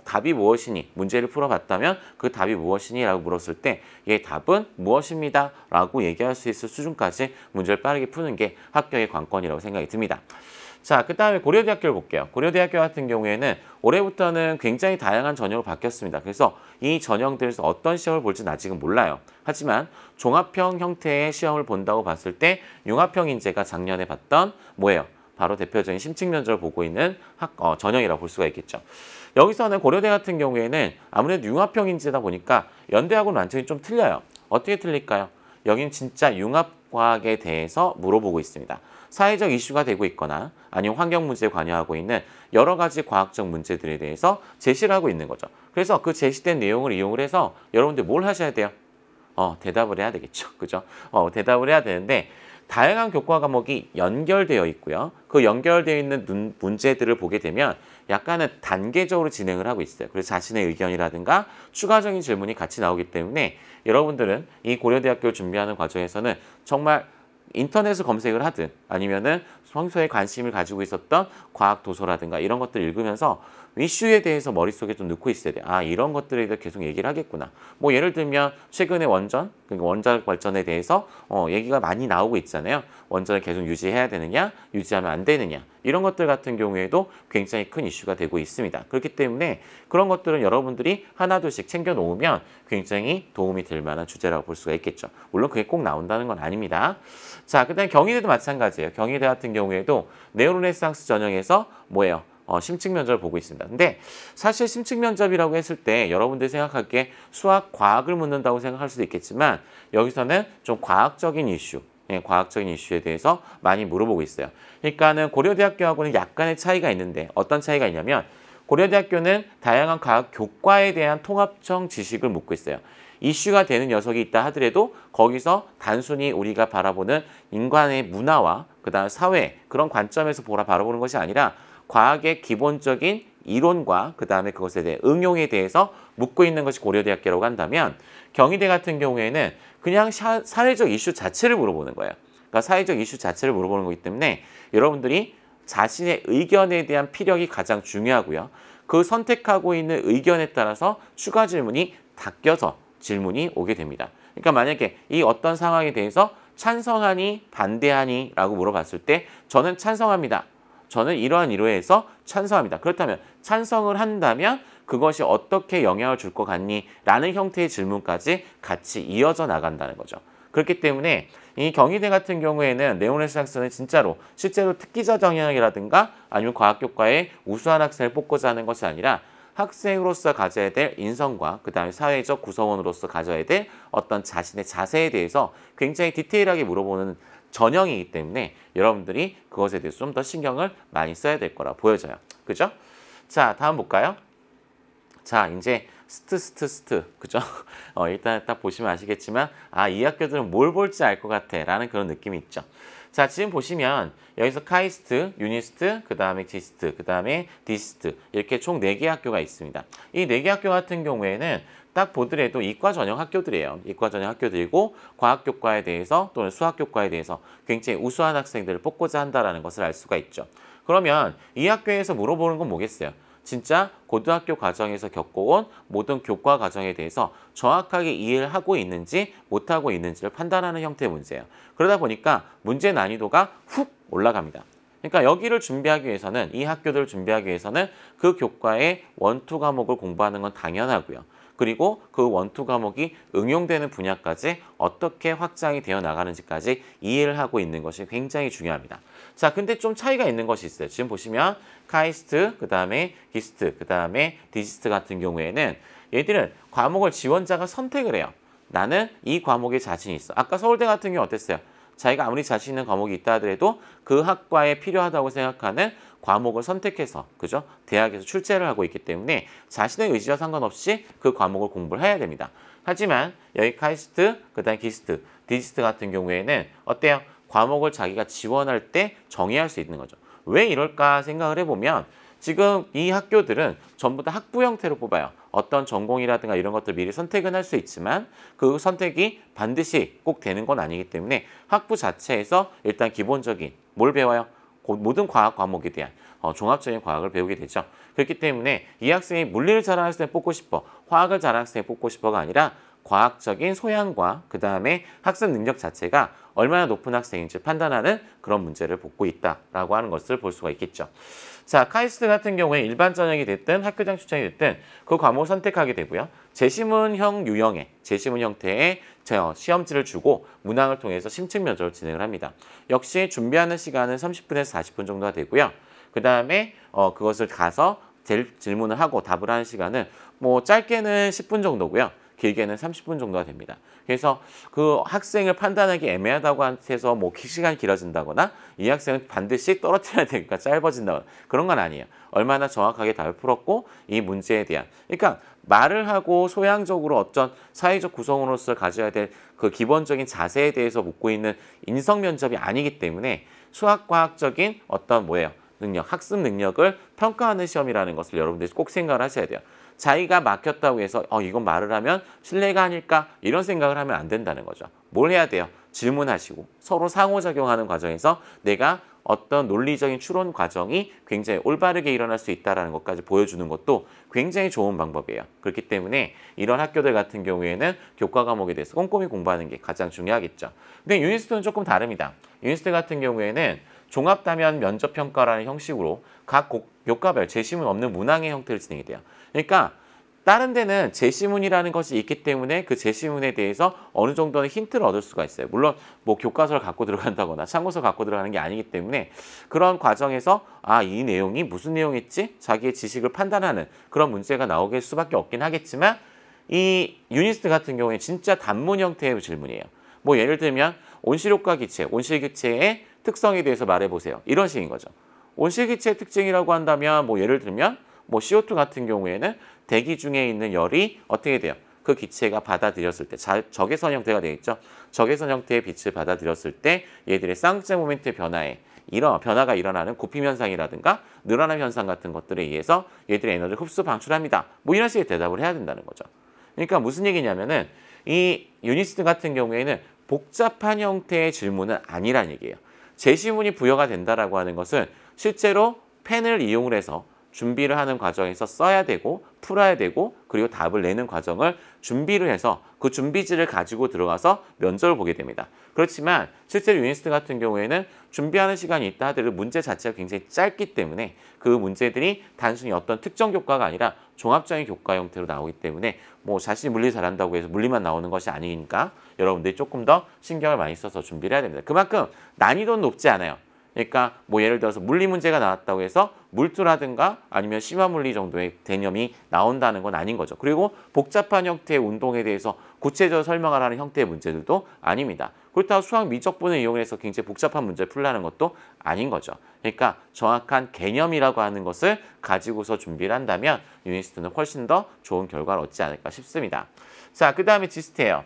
답이 무엇이니 문제를 풀어봤다면 그 답이 무엇이니 라고 물었을 때 예, 답은 무엇입니다 라고 얘기할 수 있을 수준까지 문제를 빠르게 푸는 게 합격의 관건이라고 생각이 듭니다. 자, 그 다음에 고려대학교를 볼게요. 고려대학교 같은 경우에는 올해부터는 굉장히 다양한 전형으로 바뀌었습니다. 그래서 이 전형들에서 어떤 시험을 볼지는 아직은 몰라요. 하지만 종합형 형태의 시험을 본다고 봤을 때 융합형 인재가 작년에 봤던 뭐예요? 바로 대표적인 심층 면접을 보고 있는 전형이라고 볼 수가 있겠죠. 여기서는 고려대 같은 경우에는 아무래도 융합형 인재다 보니까 연대하고는 완전히 좀 틀려요. 어떻게 틀릴까요? 여긴 진짜 융합과학에 대해서 물어보고 있습니다. 사회적 이슈가 되고 있거나 아니면 환경 문제에 관여하고 있는 여러 가지 과학적 문제들에 대해서 제시를 하고 있는 거죠. 그래서 그 제시된 내용을 이용을 해서 여러분들 뭘 하셔야 돼요? 대답을 해야 되겠죠. 그죠? 대답을 해야 되는데 다양한 교과 과목이 연결되어 있고요. 그 연결되어 있는 문제들을 보게 되면 약간은 단계적으로 진행을 하고 있어요. 그래서 자신의 의견이라든가 추가적인 질문이 같이 나오기 때문에 여러분들은 이 고려대학교를 준비하는 과정에서는 정말 인터넷을 검색을 하든 아니면은 평소에 관심을 가지고 있었던 과학 도서라든가 이런 것들을 읽으면서 이슈에 대해서 머릿속에 좀 넣고 있어야 돼요. 이런 것들에 대해 계속 얘기를 하겠구나. 뭐 예를 들면 최근에 원전, 그러니까 원자력 발전에 대해서 얘기가 많이 나오고 있잖아요. 원전을 계속 유지해야 되느냐, 유지하면 안 되느냐. 이런 것들 같은 경우에도 굉장히 큰 이슈가 되고 있습니다. 그렇기 때문에 그런 것들은 여러분들이 하나둘씩 챙겨 놓으면 굉장히 도움이 될 만한 주제라고 볼 수가 있겠죠. 물론 그게 꼭 나온다는 건 아닙니다. 자, 그다음에 경희대도 마찬가지예요. 경희대 같은 경우에도 네오르네상스 전형에서 뭐예요? 심층 면접을 보고 있습니다. 근데 사실 심층 면접이라고 했을 때 여러분들이 생각하기에 수학, 과학을 묻는다고 생각할 수도 있겠지만 여기서는 좀 과학적인 이슈, 과학적인 이슈에 대해서 많이 물어보고 있어요. 그러니까는 고려대학교하고는 약간의 차이가 있는데 어떤 차이가 있냐면 고려대학교는 다양한 과학 교과에 대한 통합형 지식을 묻고 있어요. 이슈가 되는 녀석이 있다 하더라도 거기서 단순히 우리가 바라보는 인간의 문화와 그다음 사회 그런 관점에서 바라보는 것이 아니라 과학의 기본적인 이론과 그다음에 그것에 대해 응용에 대해서 묻고 있는 것이 고려대학교라고 한다면 경희대 같은 경우에는 그냥 사회적 이슈 자체를 물어보는 거예요. 그러니까 사회적 이슈 자체를 물어보는 거기 때문에 여러분들이 자신의 의견에 대한 피력이 가장 중요하고요. 그 선택하고 있는 의견에 따라서 추가 질문이 닦여서 질문이 오게 됩니다. 그러니까 만약에 이 어떤 상황에 대해서 찬성하니 반대하니 라고 물어봤을 때 저는 찬성합니다. 저는 이러해서 찬성합니다. 그렇다면 찬성을 한다면 그것이 어떻게 영향을 줄 것 같니? 라는 형태의 질문까지 같이 이어져 나간다는 거죠. 그렇기 때문에 이 경희대 같은 경우에는 네오르네상스는 진짜로 실제로 특기자 전형이라든가 아니면 과학교과에 우수한 학생을 뽑고자 하는 것이 아니라 학생으로서 가져야 될 인성과 그다음에 사회적 구성원으로서 가져야 될 어떤 자신의 자세에 대해서 굉장히 디테일하게 물어보는 전형이기 때문에 여러분들이 그것에 대해서 좀 더 신경을 많이 써야 될 거라 보여져요. 그죠? 자, 다음 볼까요? 자, 이제 스트. 그죠? 일단 딱 보시면 아시겠지만, 아, 이 학교들은 뭘 볼지 알 것 같아. 라는 그런 느낌이 있죠. 자, 지금 보시면 여기서 카이스트, 유니스트, 그 다음에 지스트, 그 다음에 디스트 이렇게 총 4개 학교가 있습니다. 이 4개 학교 같은 경우에는 딱 보더라도 이과 전형 학교들이에요. 이과 전형 학교들이고 과학교과에 대해서 또는 수학교과에 대해서 굉장히 우수한 학생들을 뽑고자 한다는 것을 알 수가 있죠. 그러면 이 학교에서 물어보는 건 뭐겠어요? 진짜 고등학교 과정에서 겪어온 모든 교과 과정에 대해서 정확하게 이해를 하고 있는지 못하고 있는지를 판단하는 형태의 문제예요. 그러다 보니까 문제 난이도가 훅 올라갑니다. 그러니까 여기를 준비하기 위해서는 이 학교들을 준비하기 위해서는 그 교과의 원투 과목을 공부하는 건 당연하고요. 그리고 그 원투 과목이 응용되는 분야까지 어떻게 확장이 되어 나가는지까지 이해를 하고 있는 것이 굉장히 중요합니다. 자, 근데 좀 차이가 있는 것이 있어요. 지금 보시면 카이스트, 그 다음에 기스트, 그 다음에 디지스트 같은 경우에는 얘들은 과목을 지원자가 선택을 해요. 나는 이 과목에 자신이 있어. 아까 서울대 같은 경우 어땠어요? 자기가 아무리 자신 있는 과목이 있다 하더라도 그 학과에 필요하다고 생각하는 과목을 선택해서, 그죠? 대학에서 출제를 하고 있기 때문에 자신의 의지와 상관없이 그 과목을 공부를 해야 됩니다. 하지만 여기 카이스트, 그 다음에 기스트, 디지스트 같은 경우에는 어때요? 과목을 자기가 지원할 때 정의할 수 있는 거죠. 왜 이럴까 생각을 해보면 지금 이 학교들은 전부 다 학부 형태로 뽑아요. 어떤 전공이라든가 이런 것들 미리 선택은 할 수 있지만 그 선택이 반드시 꼭 되는 건 아니기 때문에 학부 자체에서 일단 기본적인 뭘 배워요? 모든 과학 과목에 대한 종합적인 과학을 배우게 되죠. 그렇기 때문에 이 학생이 물리를 잘하는 학생을 뽑고 싶어, 화학을 잘하는 학생을 뽑고 싶어가 아니라 과학적인 소양과 그 다음에 학습 능력 자체가 얼마나 높은 학생인지 판단하는 그런 문제를 뽑고 있다라고 하는 것을 볼 수가 있겠죠. 자, 카이스트 같은 경우에 일반 전형이 됐든 학교장 추천이 됐든 그 과목을 선택하게 되고요. 제시문형 유형의 제시문 형태의 시험지를 주고 문항을 통해서 심층 면접을 진행을 합니다. 역시 준비하는 시간은 30분에서 40분 정도가 되고요. 그 다음에 그것을 가서 질문을 하고 답을 하는 시간은 뭐 짧게는 10분 정도고요. 길게는 30분 정도가 됩니다. 그래서 그 학생을 판단하기 애매하다고 해서 뭐 시간이 길어진다거나 이 학생은 반드시 떨어뜨려야 되니까 짧아진다거나 그런 건 아니에요. 얼마나 정확하게 답을 풀었고 이 문제에 대한 그러니까 말을 하고 소양적으로 어떤 사회적 구성으로서 가져야 될 그 기본적인 자세에 대해서 묻고 있는 인성 면접이 아니기 때문에 수학과학적인 어떤 능력, 학습 능력을 평가하는 시험이라는 것을 여러분들이 꼭 생각을 하셔야 돼요. 자기가 막혔다고 해서 이건 말을 하면 신뢰가 아닐까 이런 생각을 하면 안 된다는 거죠. 뭘 해야 돼요? 질문하시고 서로 상호작용하는 과정에서 내가 어떤 논리적인 추론 과정이 굉장히 올바르게 일어날 수 있다는 것까지 보여주는 것도 굉장히 좋은 방법이에요. 그렇기 때문에 이런 학교들 같은 경우에는 교과 과목에 대해서 꼼꼼히 공부하는 게 가장 중요하겠죠. 근데 유니스트는 조금 다릅니다. 유니스트 같은 경우에는 종합다면 면접평가라는 형식으로 각 교과별 제시문 없는 문항의 형태를 진행이 돼요. 그러니까 다른 데는 제시문이라는 것이 있기 때문에 그 제시문에 대해서 어느 정도는 힌트를 얻을 수가 있어요. 물론 뭐 교과서를 갖고 들어간다거나 참고서 갖고 들어가는 게 아니기 때문에 그런 과정에서 이 내용이 무슨 내용이지? 자기의 지식을 판단하는 그런 문제가 나오게 할 수밖에 없긴 하겠지만 이 유니스트 같은 경우에 진짜 단문 형태의 질문이에요. 뭐 예를 들면 온실효과 기체, 온실기체의 특성에 대해서 말해보세요. 이런 식인 거죠. 온실기체의 특징이라고 한다면 뭐 예를 들면 뭐 CO2 같은 경우에는 대기 중에 있는 열이 어떻게 돼요? 그 기체가 받아들였을 때 적외선 형태가 되겠죠. 적외선 형태의 빛을 받아들였을 때 얘들의 쌍쌍 모멘트의 변화가 일어나는 굽힘 현상이라든가 늘어남 현상 같은 것들에 의해서 얘들의 에너지를 흡수 방출합니다. 뭐 이런 식의 대답을 해야 된다는 거죠. 그러니까 무슨 얘기냐면은 이 유니스트 같은 경우에는 복잡한 형태의 질문은 아니란 얘기예요. 제시문이 부여가 된다라고 하는 것은 실제로 펜을 이용을 해서 준비를 하는 과정에서 써야 되고 풀어야 되고 그리고 답을 내는 과정을 준비를 해서 그 준비지를 가지고 들어가서 면접을 보게 됩니다. 그렇지만 실제로 유니스트 같은 경우에는 준비하는 시간이 있다 하더라도 문제 자체가 굉장히 짧기 때문에 그 문제들이 단순히 어떤 특정 교과가 아니라 종합적인 교과 형태로 나오기 때문에 뭐 자신이 물리 잘한다고 해서 물리만 나오는 것이 아니니까 여러분들이 조금 더 신경을 많이 써서 준비를 해야 됩니다. 그만큼 난이도는 높지 않아요. 그러니까 뭐 예를 들어서 물리 문제가 나왔다고 해서 물투라든가 아니면 심화물리 정도의 개념이 나온다는 건 아닌 거죠. 그리고 복잡한 형태의 운동에 대해서 구체적으로 설명을 하는 형태의 문제들도 아닙니다. 그렇다고 수학 미적분을 이용해서 굉장히 복잡한 문제를 풀라는 것도 아닌 거죠. 그러니까 정확한 개념이라고 하는 것을 가지고서 준비를 한다면 유니스트는 훨씬 더 좋은 결과를 얻지 않을까 싶습니다. 자, 그 다음에 지스트예요.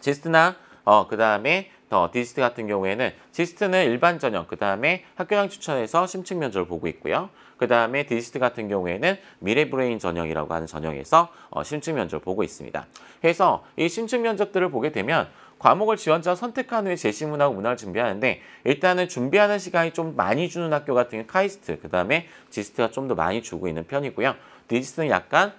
지스트나 그 다음에 디스트 같은 경우에는 지스트는 일반 전형, 그 다음에 학교장 추천해서 심층 면접을 보고 있고요. 그 다음에 디스트 같은 경우에는 미래브레인 전형이라고 하는 전형에서 심층 면접을 보고 있습니다. 그래서 이 심층 면접들을 보게 되면 과목을 지원자 선택한 후에 제시문하고 문항을 준비하는데 일단은 준비하는 시간이 좀 많이 주는 학교 같은 경우는 카이스트, 그 다음에 지스트가 좀 더 많이 주고 있는 편이고요. 디스트는 약간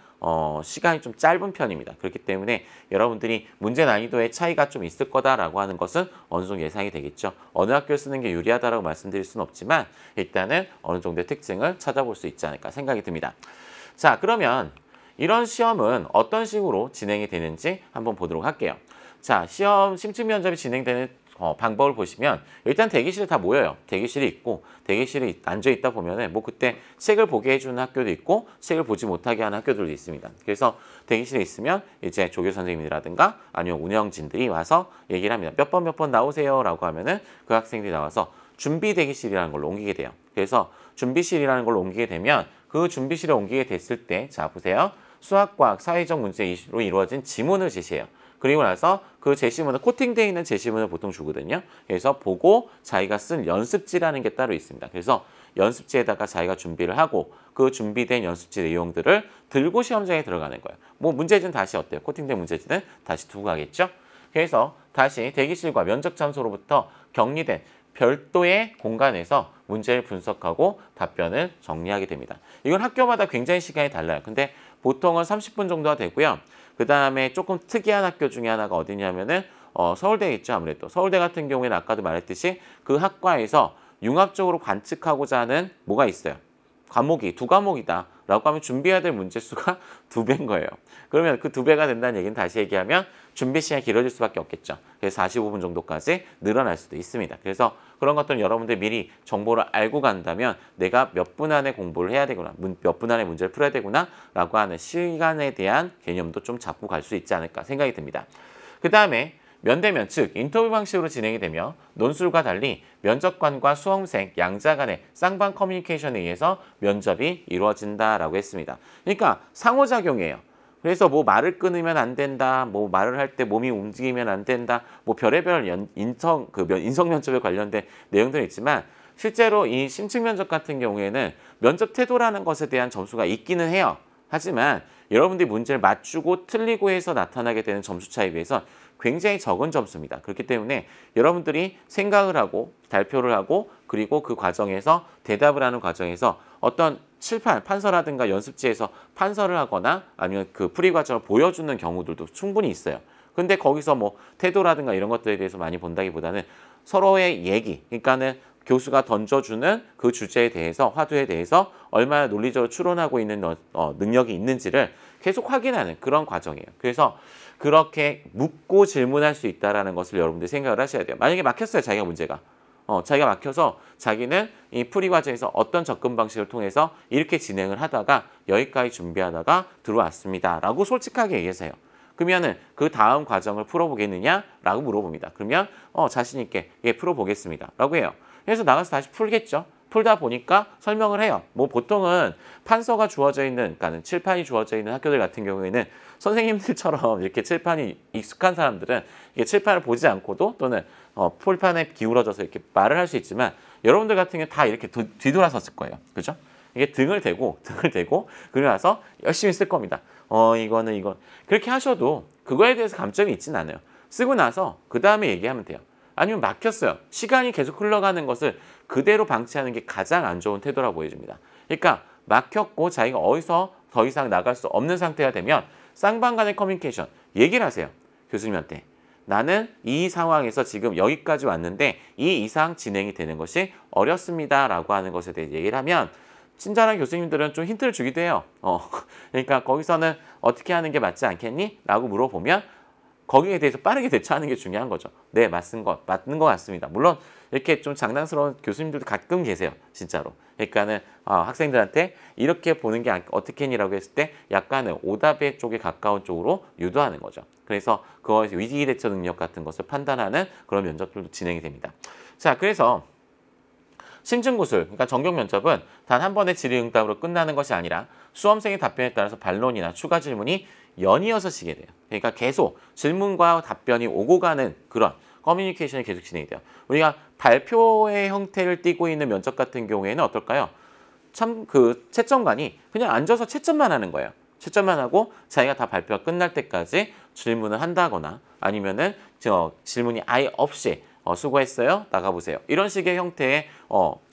시간이 좀 짧은 편입니다. 그렇기 때문에 여러분들이 문제 난이도의 차이가 좀 있을 거다라고 하는 것은 어느 정도 예상이 되겠죠. 어느 학교 쓰는 게 유리하다라고 말씀드릴 수는 없지만 일단은 어느 정도의 특징을 찾아볼 수 있지 않을까 생각이 듭니다. 자, 그러면 이런 시험은 어떤 식으로 진행이 되는지 한번 보도록 할게요. 자, 시험 심층 면접이 진행되는 방법을 보시면 일단 대기실에 다 모여요. 대기실이 있고 대기실에 앉아 있다 보면은 뭐 그때 책을 보게 해주는 학교도 있고 책을 보지 못하게 하는 학교들도 있습니다. 그래서 대기실에 있으면 이제 조교 선생님이라든가 아니면 운영진들이 와서 얘기를 합니다. 몇 번 나오세요라고 하면은 그 학생들이 나와서 준비 대기실이라는 걸로 옮기게 돼요. 그래서 준비실이라는 걸로 옮기게 되면 그 준비실에 옮기게 됐을 때 자 보세요. 수학과학 사회적 문제로 이루어진 지문을 제시해요. 그리고 나서 그 제시문을 코팅되어 있는 제시문을 보통 주거든요. 그래서 보고 자기가 쓴 연습지라는 게 따로 있습니다. 그래서 연습지에다가 자기가 준비를 하고 그 준비된 연습지 내용들을 들고 시험장에 들어가는 거예요. 뭐 문제지는 다시 어때요? 코팅된 문제지는 다시 두고 가겠죠. 그래서 다시 대기실과 면접 장소로부터 격리된 별도의 공간에서 문제를 분석하고 답변을 정리하게 됩니다. 이건 학교마다 굉장히 시간이 달라요. 근데 보통은 30분 정도가 되고요. 그 다음에 조금 특이한 학교 중에 하나가 어디냐면은 서울대 있죠. 아무래도 서울대 같은 경우에는 아까도 말했듯이 그 학과에서 융합적으로 관측하고자 하는 뭐가 있어요. 과목이 두 과목이다 라고 하면 준비해야 될 문제 수가 2배인 거예요. 그러면 그 2배가 된다는 얘기는 다시 얘기하면 준비 시간이 길어질 수밖에 없겠죠. 그래서 45분 정도까지 늘어날 수도 있습니다. 그래서 그런 것들은 여러분들 미리 정보를 알고 간다면 내가 몇 분 안에 공부를 해야 되구나, 몇 분 안에 문제를 풀어야 되구나 라고 하는 시간에 대한 개념도 좀 잡고 갈 수 있지 않을까 생각이 듭니다. 그 다음에 면대면, 즉 인터뷰 방식으로 진행이 되며 논술과 달리 면접관과 수험생, 양자 간의 쌍방 커뮤니케이션에 의해서 면접이 이루어진다라고 했습니다. 그러니까 상호작용이에요. 그래서 뭐 말을 끊으면 안 된다, 뭐 말을 할 때 몸이 움직이면 안 된다, 뭐 별의별 인성 면접에 관련된 내용들이 있지만 실제로 이 심층 면접 같은 경우에는 면접 태도라는 것에 대한 점수가 있기는 해요. 하지만 여러분들이 문제를 맞추고 틀리고 해서 나타나게 되는 점수 차이에 비해서 굉장히 적은 점수입니다. 그렇기 때문에 여러분들이 생각을 하고 발표를 하고 그리고 그 과정에서 대답을 하는 과정에서 어떤 칠판, 판서라든가 연습지에서 판서를 하거나 아니면 그 풀이 과정을 보여주는 경우들도 충분히 있어요. 근데 거기서 뭐 태도라든가 이런 것들에 대해서 많이 본다기보다는 서로의 얘기, 그러니까는 교수가 던져주는 그 주제에 대해서, 화두에 대해서 얼마나 논리적으로 추론하고 있는 능력이 있는지를 계속 확인하는 그런 과정이에요. 그래서 그렇게 묻고 질문할 수 있다는 것을 여러분들이 생각을 하셔야 돼요. 만약에 막혔어요, 자기가 문제가. 자기가 막혀서 자기는 이 풀이 과정에서 어떤 접근 방식을 통해서 이렇게 진행을 하다가 여기까지 준비하다가 들어왔습니다. 라고 솔직하게 얘기하세요. 그러면은 그 다음 과정을 풀어보겠느냐? 라고 물어봅니다. 그러면 자신 있게 예, 풀어보겠습니다. 라고 해요. 그래서 나가서 다시 풀겠죠. 풀다 보니까 설명을 해요. 뭐 보통은 판서가 주어져 있는, 그러니까는 칠판이 주어져 있는 학교들 같은 경우에는 선생님들처럼 이렇게 칠판이 익숙한 사람들은 이게 칠판을 보지 않고도 또는 풀판에 기울어져서 이렇게 말을 할 수 있지만 여러분들 같은 경우는 다 이렇게 뒤돌아섰을 거예요. 그죠? 이게 등을 대고 그러고 나서 열심히 쓸 겁니다. 이건 그렇게 하셔도 그거에 대해서 감점이 있진 않아요. 쓰고 나서 그 다음에 얘기하면 돼요. 아니면 막혔어요. 시간이 계속 흘러가는 것을 그대로 방치하는 게 가장 안 좋은 태도라고 보여집니다. 그러니까 막혔고 자기가 어디서 더 이상 나갈 수 없는 상태가 되면 쌍방 간의 커뮤니케이션 얘기를 하세요. 교수님한테. 나는 이 상황에서 지금 여기까지 왔는데 이 이상 진행이 되는 것이 어렵습니다. 라고 하는 것에 대해 얘기를 하면 친절한 교수님들은 좀 힌트를 주기도 해요. 그러니까 거기서는 어떻게 하는 게 맞지 않겠니? 라고 물어보면 거기에 대해서 빠르게 대처하는 게 중요한 거죠. 네, 맞는 것 같습니다. 물론 이렇게 좀 장난스러운 교수님들도 가끔 계세요. 진짜로. 그러니까는 학생들한테 이렇게 보는 게 어떻겠니라고 했을 때 약간은 오답의 쪽에 가까운 쪽으로 유도하는 거죠. 그래서 그거에서 위기 대처 능력 같은 것을 판단하는 그런 면접들도 진행이 됩니다. 자, 그래서 심층구술, 그러니까 전격 면접은 단 한 번의 질의응답으로 끝나는 것이 아니라 수험생의 답변에 따라서 반론이나 추가 질문이 연이어서 시게 돼요. 그러니까 계속 질문과 답변이 오고 가는 그런 커뮤니케이션이 계속 진행이 돼요. 우리가 발표의 형태를 띠고 있는 면접 같은 경우에는 어떨까요? 참 그 채점관이 그냥 앉아서 채점만 하는 거예요. 채점만 하고 자기가 다 발표가 끝날 때까지 질문을 한다거나 아니면은 질문이 아예 없이 수고했어요. 나가보세요. 이런 식의 형태의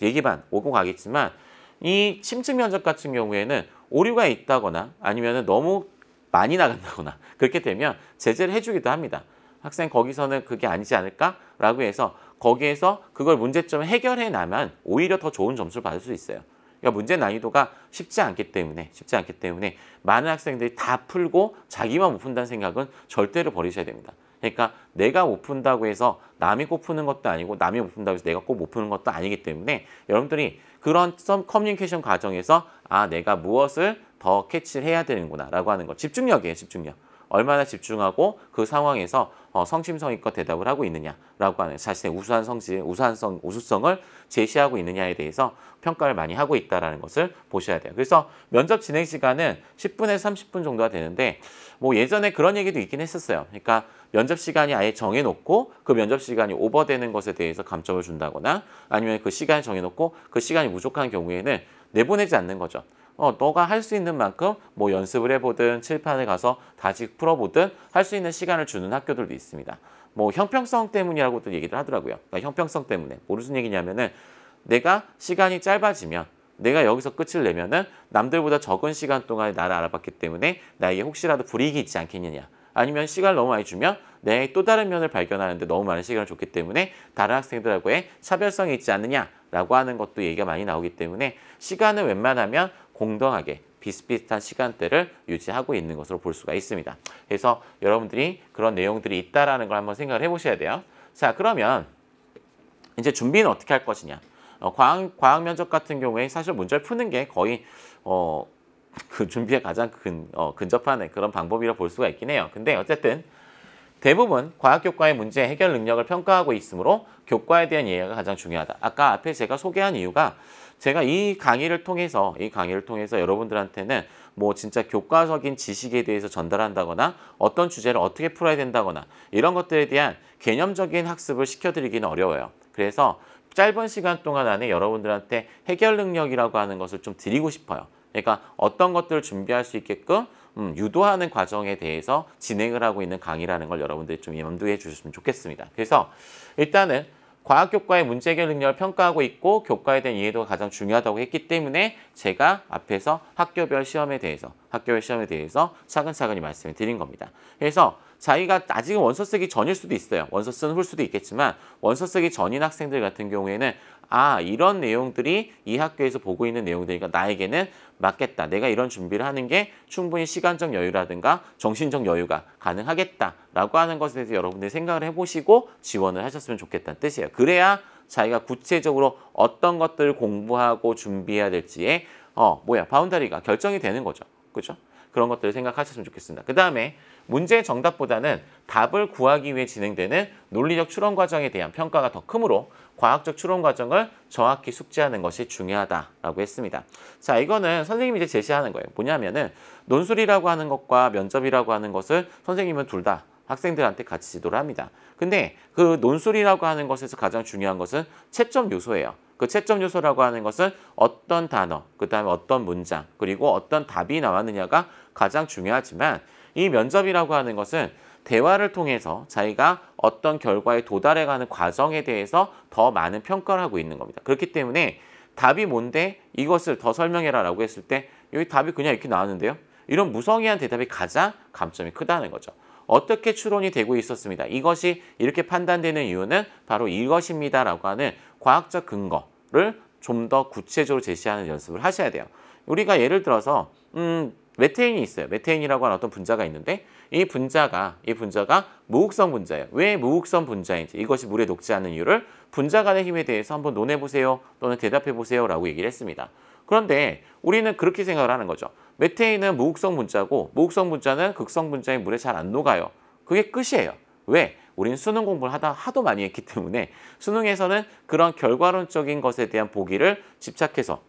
얘기만 오고 가겠지만 이 심층 면접 같은 경우에는 오류가 있다거나 아니면은 너무 많이 나간다거나 그렇게 되면 제재를 해주기도 합니다. 학생 거기서는 그게 아니지 않을까라고 해서 거기에서 그걸 문제점을 해결해 나면 오히려 더 좋은 점수를 받을 수 있어요. 그러니까 문제 난이도가 쉽지 않기 때문에 많은 학생들이 다 풀고 자기만 못 푼다는 생각은 절대로 버리셔야 됩니다. 그러니까 내가 못 푼다고 해서 남이 꼭 푸는 것도 아니고 남이 못 푼다고 해서 내가 꼭 못 푸는 것도 아니기 때문에 여러분들이 그런 커뮤니케이션 과정에서 내가 무엇을 더 캐치를 해야 되는구나 라고 하는 거. 집중력이에요. 집중력. 얼마나 집중하고 그 상황에서 성심성의껏 대답을 하고 있느냐라고 하는 자신의 우수성을 제시하고 있느냐에 대해서 평가를 많이 하고 있다는 것을 보셔야 돼요. 그래서 면접 진행 시간은 10분에서 30분 정도가 되는데 뭐 예전에 그런 얘기도 있긴 했었어요. 그러니까 면접 시간이 아예 정해놓고 그 면접 시간이 오버되는 것에 대해서 감점을 준다거나 아니면 그 시간을 정해놓고 그 시간이 부족한 경우에는 내보내지 않는 거죠. 너가 할 수 있는 만큼 뭐 연습을 해보든 칠판에 가서 다시 풀어보든 할 수 있는 시간을 주는 학교들도 있습니다. 뭐 형평성 때문이라고도 얘기를 하더라고요. 그러니까 형평성 때문에. 무슨 얘기냐면은 내가 시간이 짧아지면 내가 여기서 끝을 내면은 남들보다 적은 시간 동안에 나를 알아봤기 때문에 나에게 혹시라도 불이익이 있지 않겠느냐. 아니면 시간을 너무 많이 주면 내 또 다른 면을 발견하는데 너무 많은 시간을 줬기 때문에 다른 학생들하고의 차별성이 있지 않느냐라고 하는 것도 얘기가 많이 나오기 때문에 시간은 웬만하면 공정하게 비슷비슷한 시간대를 유지하고 있는 것으로 볼 수가 있습니다. 그래서 여러분들이 그런 내용들이 있다라는 걸 한번 생각을 해보셔야 돼요. 자, 그러면 이제 준비는 어떻게 할 것이냐. 과학 면접 같은 경우에 사실 문제를 푸는 게 거의 그 준비에 가장 근접한 그런 방법이라 볼 수가 있긴 해요. 근데 어쨌든 대부분 과학 교과의 문제 해결 능력을 평가하고 있으므로 교과에 대한 이해가 가장 중요하다. 아까 앞에 제가 소개한 이유가 제가 이 강의를 통해서 여러분들한테는 뭐 진짜 교과적인 지식에 대해서 전달한다거나 어떤 주제를 어떻게 풀어야 된다거나 이런 것들에 대한 개념적인 학습을 시켜드리기는 어려워요. 그래서 짧은 시간 동안 안에 여러분들한테 해결 능력이라고 하는 것을 좀 드리고 싶어요. 그러니까 어떤 것들을 준비할 수 있게끔 유도하는 과정에 대해서 진행을 하고 있는 강의라는 걸 여러분들이 좀 염두에 주셨으면 좋겠습니다. 그래서 일단은 과학 교과의 문제 해결 능력을 평가하고 있고 교과에 대한 이해도가 가장 중요하다고 했기 때문에 제가 앞에서 학교별 시험에 대해서 차근차근히 말씀을 드린 겁니다. 그래서 자기가 아직은 원서 쓰기 전일 수도 있어요. 원서 쓰는 후일 수도 있겠지만 원서 쓰기 전인 학생들 같은 경우에는 이런 내용들이 이 학교에서 보고 있는 내용들이니까 나에게는 맞겠다. 내가 이런 준비를 하는 게 충분히 시간적 여유라든가 정신적 여유가 가능하겠다라고 하는 것에 대해서 여러분들이 생각을 해보시고 지원을 하셨으면 좋겠다는 뜻이에요. 그래야 자기가 구체적으로 어떤 것들을 공부하고 준비해야 될지에 바운다리가 결정이 되는 거죠. 그렇죠? 그런 것들을 생각하셨으면 좋겠습니다. 그 다음에 문제의 정답보다는 답을 구하기 위해 진행되는 논리적 추론 과정에 대한 평가가 더 크므로 과학적 추론 과정을 정확히 숙지하는 것이 중요하다라고 했습니다. 자, 이거는 선생님이 이제 제시하는 거예요. 뭐냐면은 논술이라고 하는 것과 면접이라고 하는 것을 선생님은 둘 다 학생들한테 같이 지도를 합니다. 근데 그 논술이라고 하는 것에서 가장 중요한 것은 채점 요소예요. 그 채점 요소라고 하는 것은 어떤 단어, 그 다음에 어떤 문장, 그리고 어떤 답이 나왔느냐가 가장 중요하지만 이 면접이라고 하는 것은 대화를 통해서 자기가 어떤 결과에 도달해가는 과정에 대해서 더 많은 평가를 하고 있는 겁니다. 그렇기 때문에 답이 뭔데 이것을 더 설명해라 라고 했을 때 여기 답이 그냥 이렇게 나왔는데요. 이런 무성의한 대답이 가장 감점이 크다는 거죠. 어떻게 추론이 되고 있었습니다. 이것이 이렇게 판단되는 이유는 바로 이것입니다 라고 하는 과학적 근거를 좀 더 구체적으로 제시하는 연습을 하셔야 돼요. 우리가 예를 들어서 메테인이 있어요. 메테인이라고 하는 어떤 분자가 있는데 이 분자가 무극성 분자예요. 왜 무극성 분자인지, 이것이 물에 녹지 않는 이유를 분자 간의 힘에 대해서 한번 논해보세요 또는 대답해보세요 라고 얘기를 했습니다. 그런데 우리는 그렇게 생각을 하는 거죠. 메테인은 무극성 분자고 무극성 분자는 극성 분자인 물에 잘 안 녹아요. 그게 끝이에요. 왜? 우린 수능 공부를 하도 많이 했기 때문에 수능에서는 그런 결과론적인 것에 대한 보기를 집착해서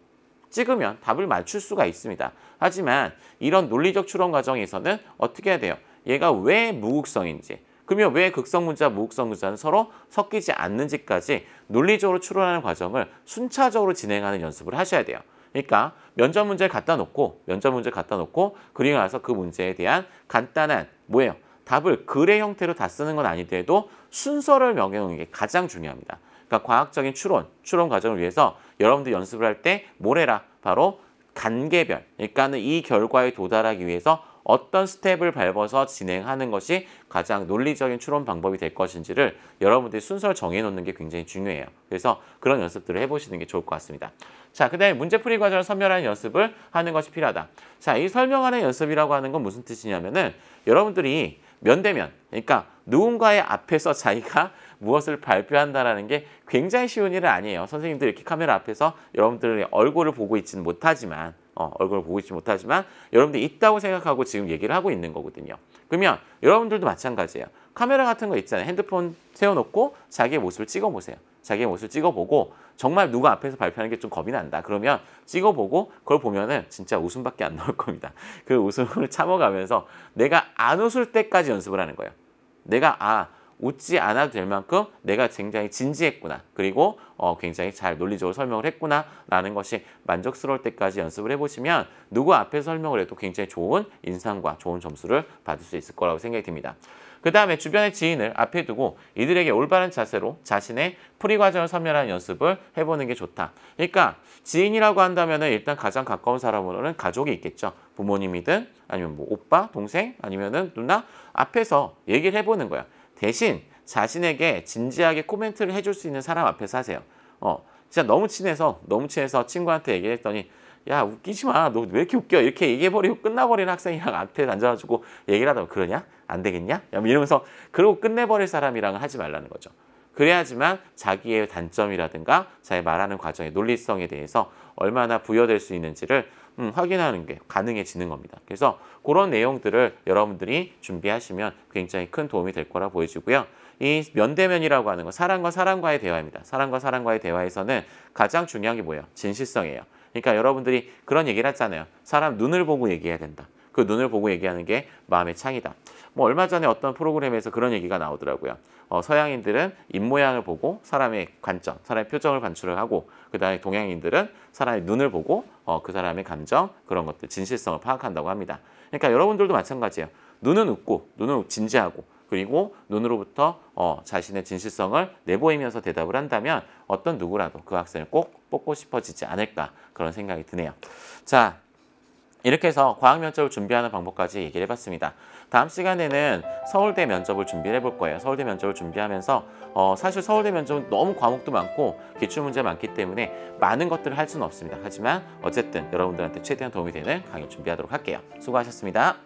찍으면 답을 맞출 수가 있습니다. 하지만 이런 논리적 추론 과정에서는 어떻게 해야 돼요? 얘가 왜 무극성인지, 그러면 왜 극성 분자, 무극성 분자는 서로 섞이지 않는지까지 논리적으로 추론하는 과정을 순차적으로 진행하는 연습을 하셔야 돼요. 그러니까 면접 문제를 갖다 놓고 그리고 나서 그 문제에 대한 간단한 뭐예요? 답을 글의 형태로 다 쓰는 건 아니더라도 순서를 명해놓는 게 가장 중요합니다. 그러니까 과학적인 추론 과정을 위해서 여러분들 연습을 할 때 뭘 해라? 바로 단계별, 그러니까는 이 결과에 도달하기 위해서 어떤 스텝을 밟아서 진행하는 것이 가장 논리적인 추론 방법이 될 것인지를 여러분들이 순서를 정해놓는 게 굉장히 중요해요. 그래서 그런 연습들을 해보시는 게 좋을 것 같습니다. 자, 그 다음에 문제풀이 과정을 설명하는 연습을 하는 것이 필요하다. 자, 이 설명하는 연습이라고 하는 건 무슨 뜻이냐면은 여러분들이 면대면, 그러니까 누군가의 앞에서 자기가 무엇을 발표한다라는 게 굉장히 쉬운 일은 아니에요. 선생님들 이렇게 카메라 앞에서 여러분들의 얼굴을 보고 있지는 못하지만 여러분들이 있다고 생각하고 지금 얘기를 하고 있는 거거든요. 그러면 여러분들도 마찬가지예요. 카메라 같은 거 있잖아요. 핸드폰 세워놓고 자기의 모습을 찍어보세요. 자기의 모습을 찍어보고 정말 누가 앞에서 발표하는 게 좀 겁이 난다. 그러면 찍어보고 그걸 보면은 진짜 웃음밖에 안 나올 겁니다. 그 웃음을 참아가면서 내가 안 웃을 때까지 연습을 하는 거예요. 내가 웃지 않아도 될 만큼 내가 굉장히 진지했구나. 그리고 굉장히 잘 논리적으로 설명을 했구나 라는 것이 만족스러울 때까지 연습을 해보시면 누구 앞에서 설명을 해도 굉장히 좋은 인상과 좋은 점수를 받을 수 있을 거라고 생각이 듭니다. 그 다음에 주변의 지인을 앞에 두고 이들에게 올바른 자세로 자신의 풀이 과정을 설명하는 연습을 해보는 게 좋다. 그러니까 지인이라고 한다면 일단 가장 가까운 사람으로는 가족이 있겠죠. 부모님이든 아니면 뭐 오빠, 동생 아니면은 누나 앞에서 얘기를 해보는 거야. 대신 자신에게 진지하게 코멘트를 해줄 수 있는 사람 앞에서 하세요. 진짜 너무 친해서 친구한테 얘기를 했더니 야 웃기지 마. 너 왜 이렇게 웃겨. 이렇게 얘기해버리고 끝나버린 학생이랑 앞에 앉아가지고 얘기를 하다가 그러냐? 안 되겠냐? 이러면서 그러고 끝내버릴 사람이랑은 하지 말라는 거죠. 그래야지만 자기의 단점이라든가 자기 말하는 과정의 논리성에 대해서 얼마나 부여될 수 있는지를 확인하는 게 가능해지는 겁니다. 그래서 그런 내용들을 여러분들이 준비하시면 굉장히 큰 도움이 될 거라 보여지고요. 이 면대면이라고 하는 건 사람과 사람과의 대화입니다. 사람과 사람과의 대화에서는 가장 중요한 게 뭐예요? 진실성이에요. 그러니까 여러분들이 그런 얘기를 하잖아요. 사람 눈을 보고 얘기해야 된다. 그 눈을 보고 얘기하는 게 마음의 창이다. 뭐 얼마 전에 어떤 프로그램에서 그런 얘기가 나오더라고요. 서양인들은 입모양을 보고 사람의 관점, 사람의 표정을 관출을 하고 그 다음에 동양인들은 사람의 눈을 보고 그 사람의 감정, 그런 것들, 진실성을 파악한다고 합니다. 그러니까 여러분들도 마찬가지예요. 눈은 웃고, 눈은 진지하고, 그리고 눈으로부터 자신의 진실성을 내보이면서 대답을 한다면 어떤 누구라도 그 학생을 꼭 뽑고 싶어지지 않을까 그런 생각이 드네요. 자, 이렇게 해서 과학 면접을 준비하는 방법까지 얘기를 해봤습니다. 다음 시간에는 서울대 면접을 준비를 해볼 거예요. 서울대 면접을 준비하면서 사실 서울대 면접은 너무 과목도 많고 기출문제 많기 때문에 많은 것들을 할 수는 없습니다. 하지만 어쨌든 여러분들한테 최대한 도움이 되는 강의 준비하도록 할게요. 수고하셨습니다.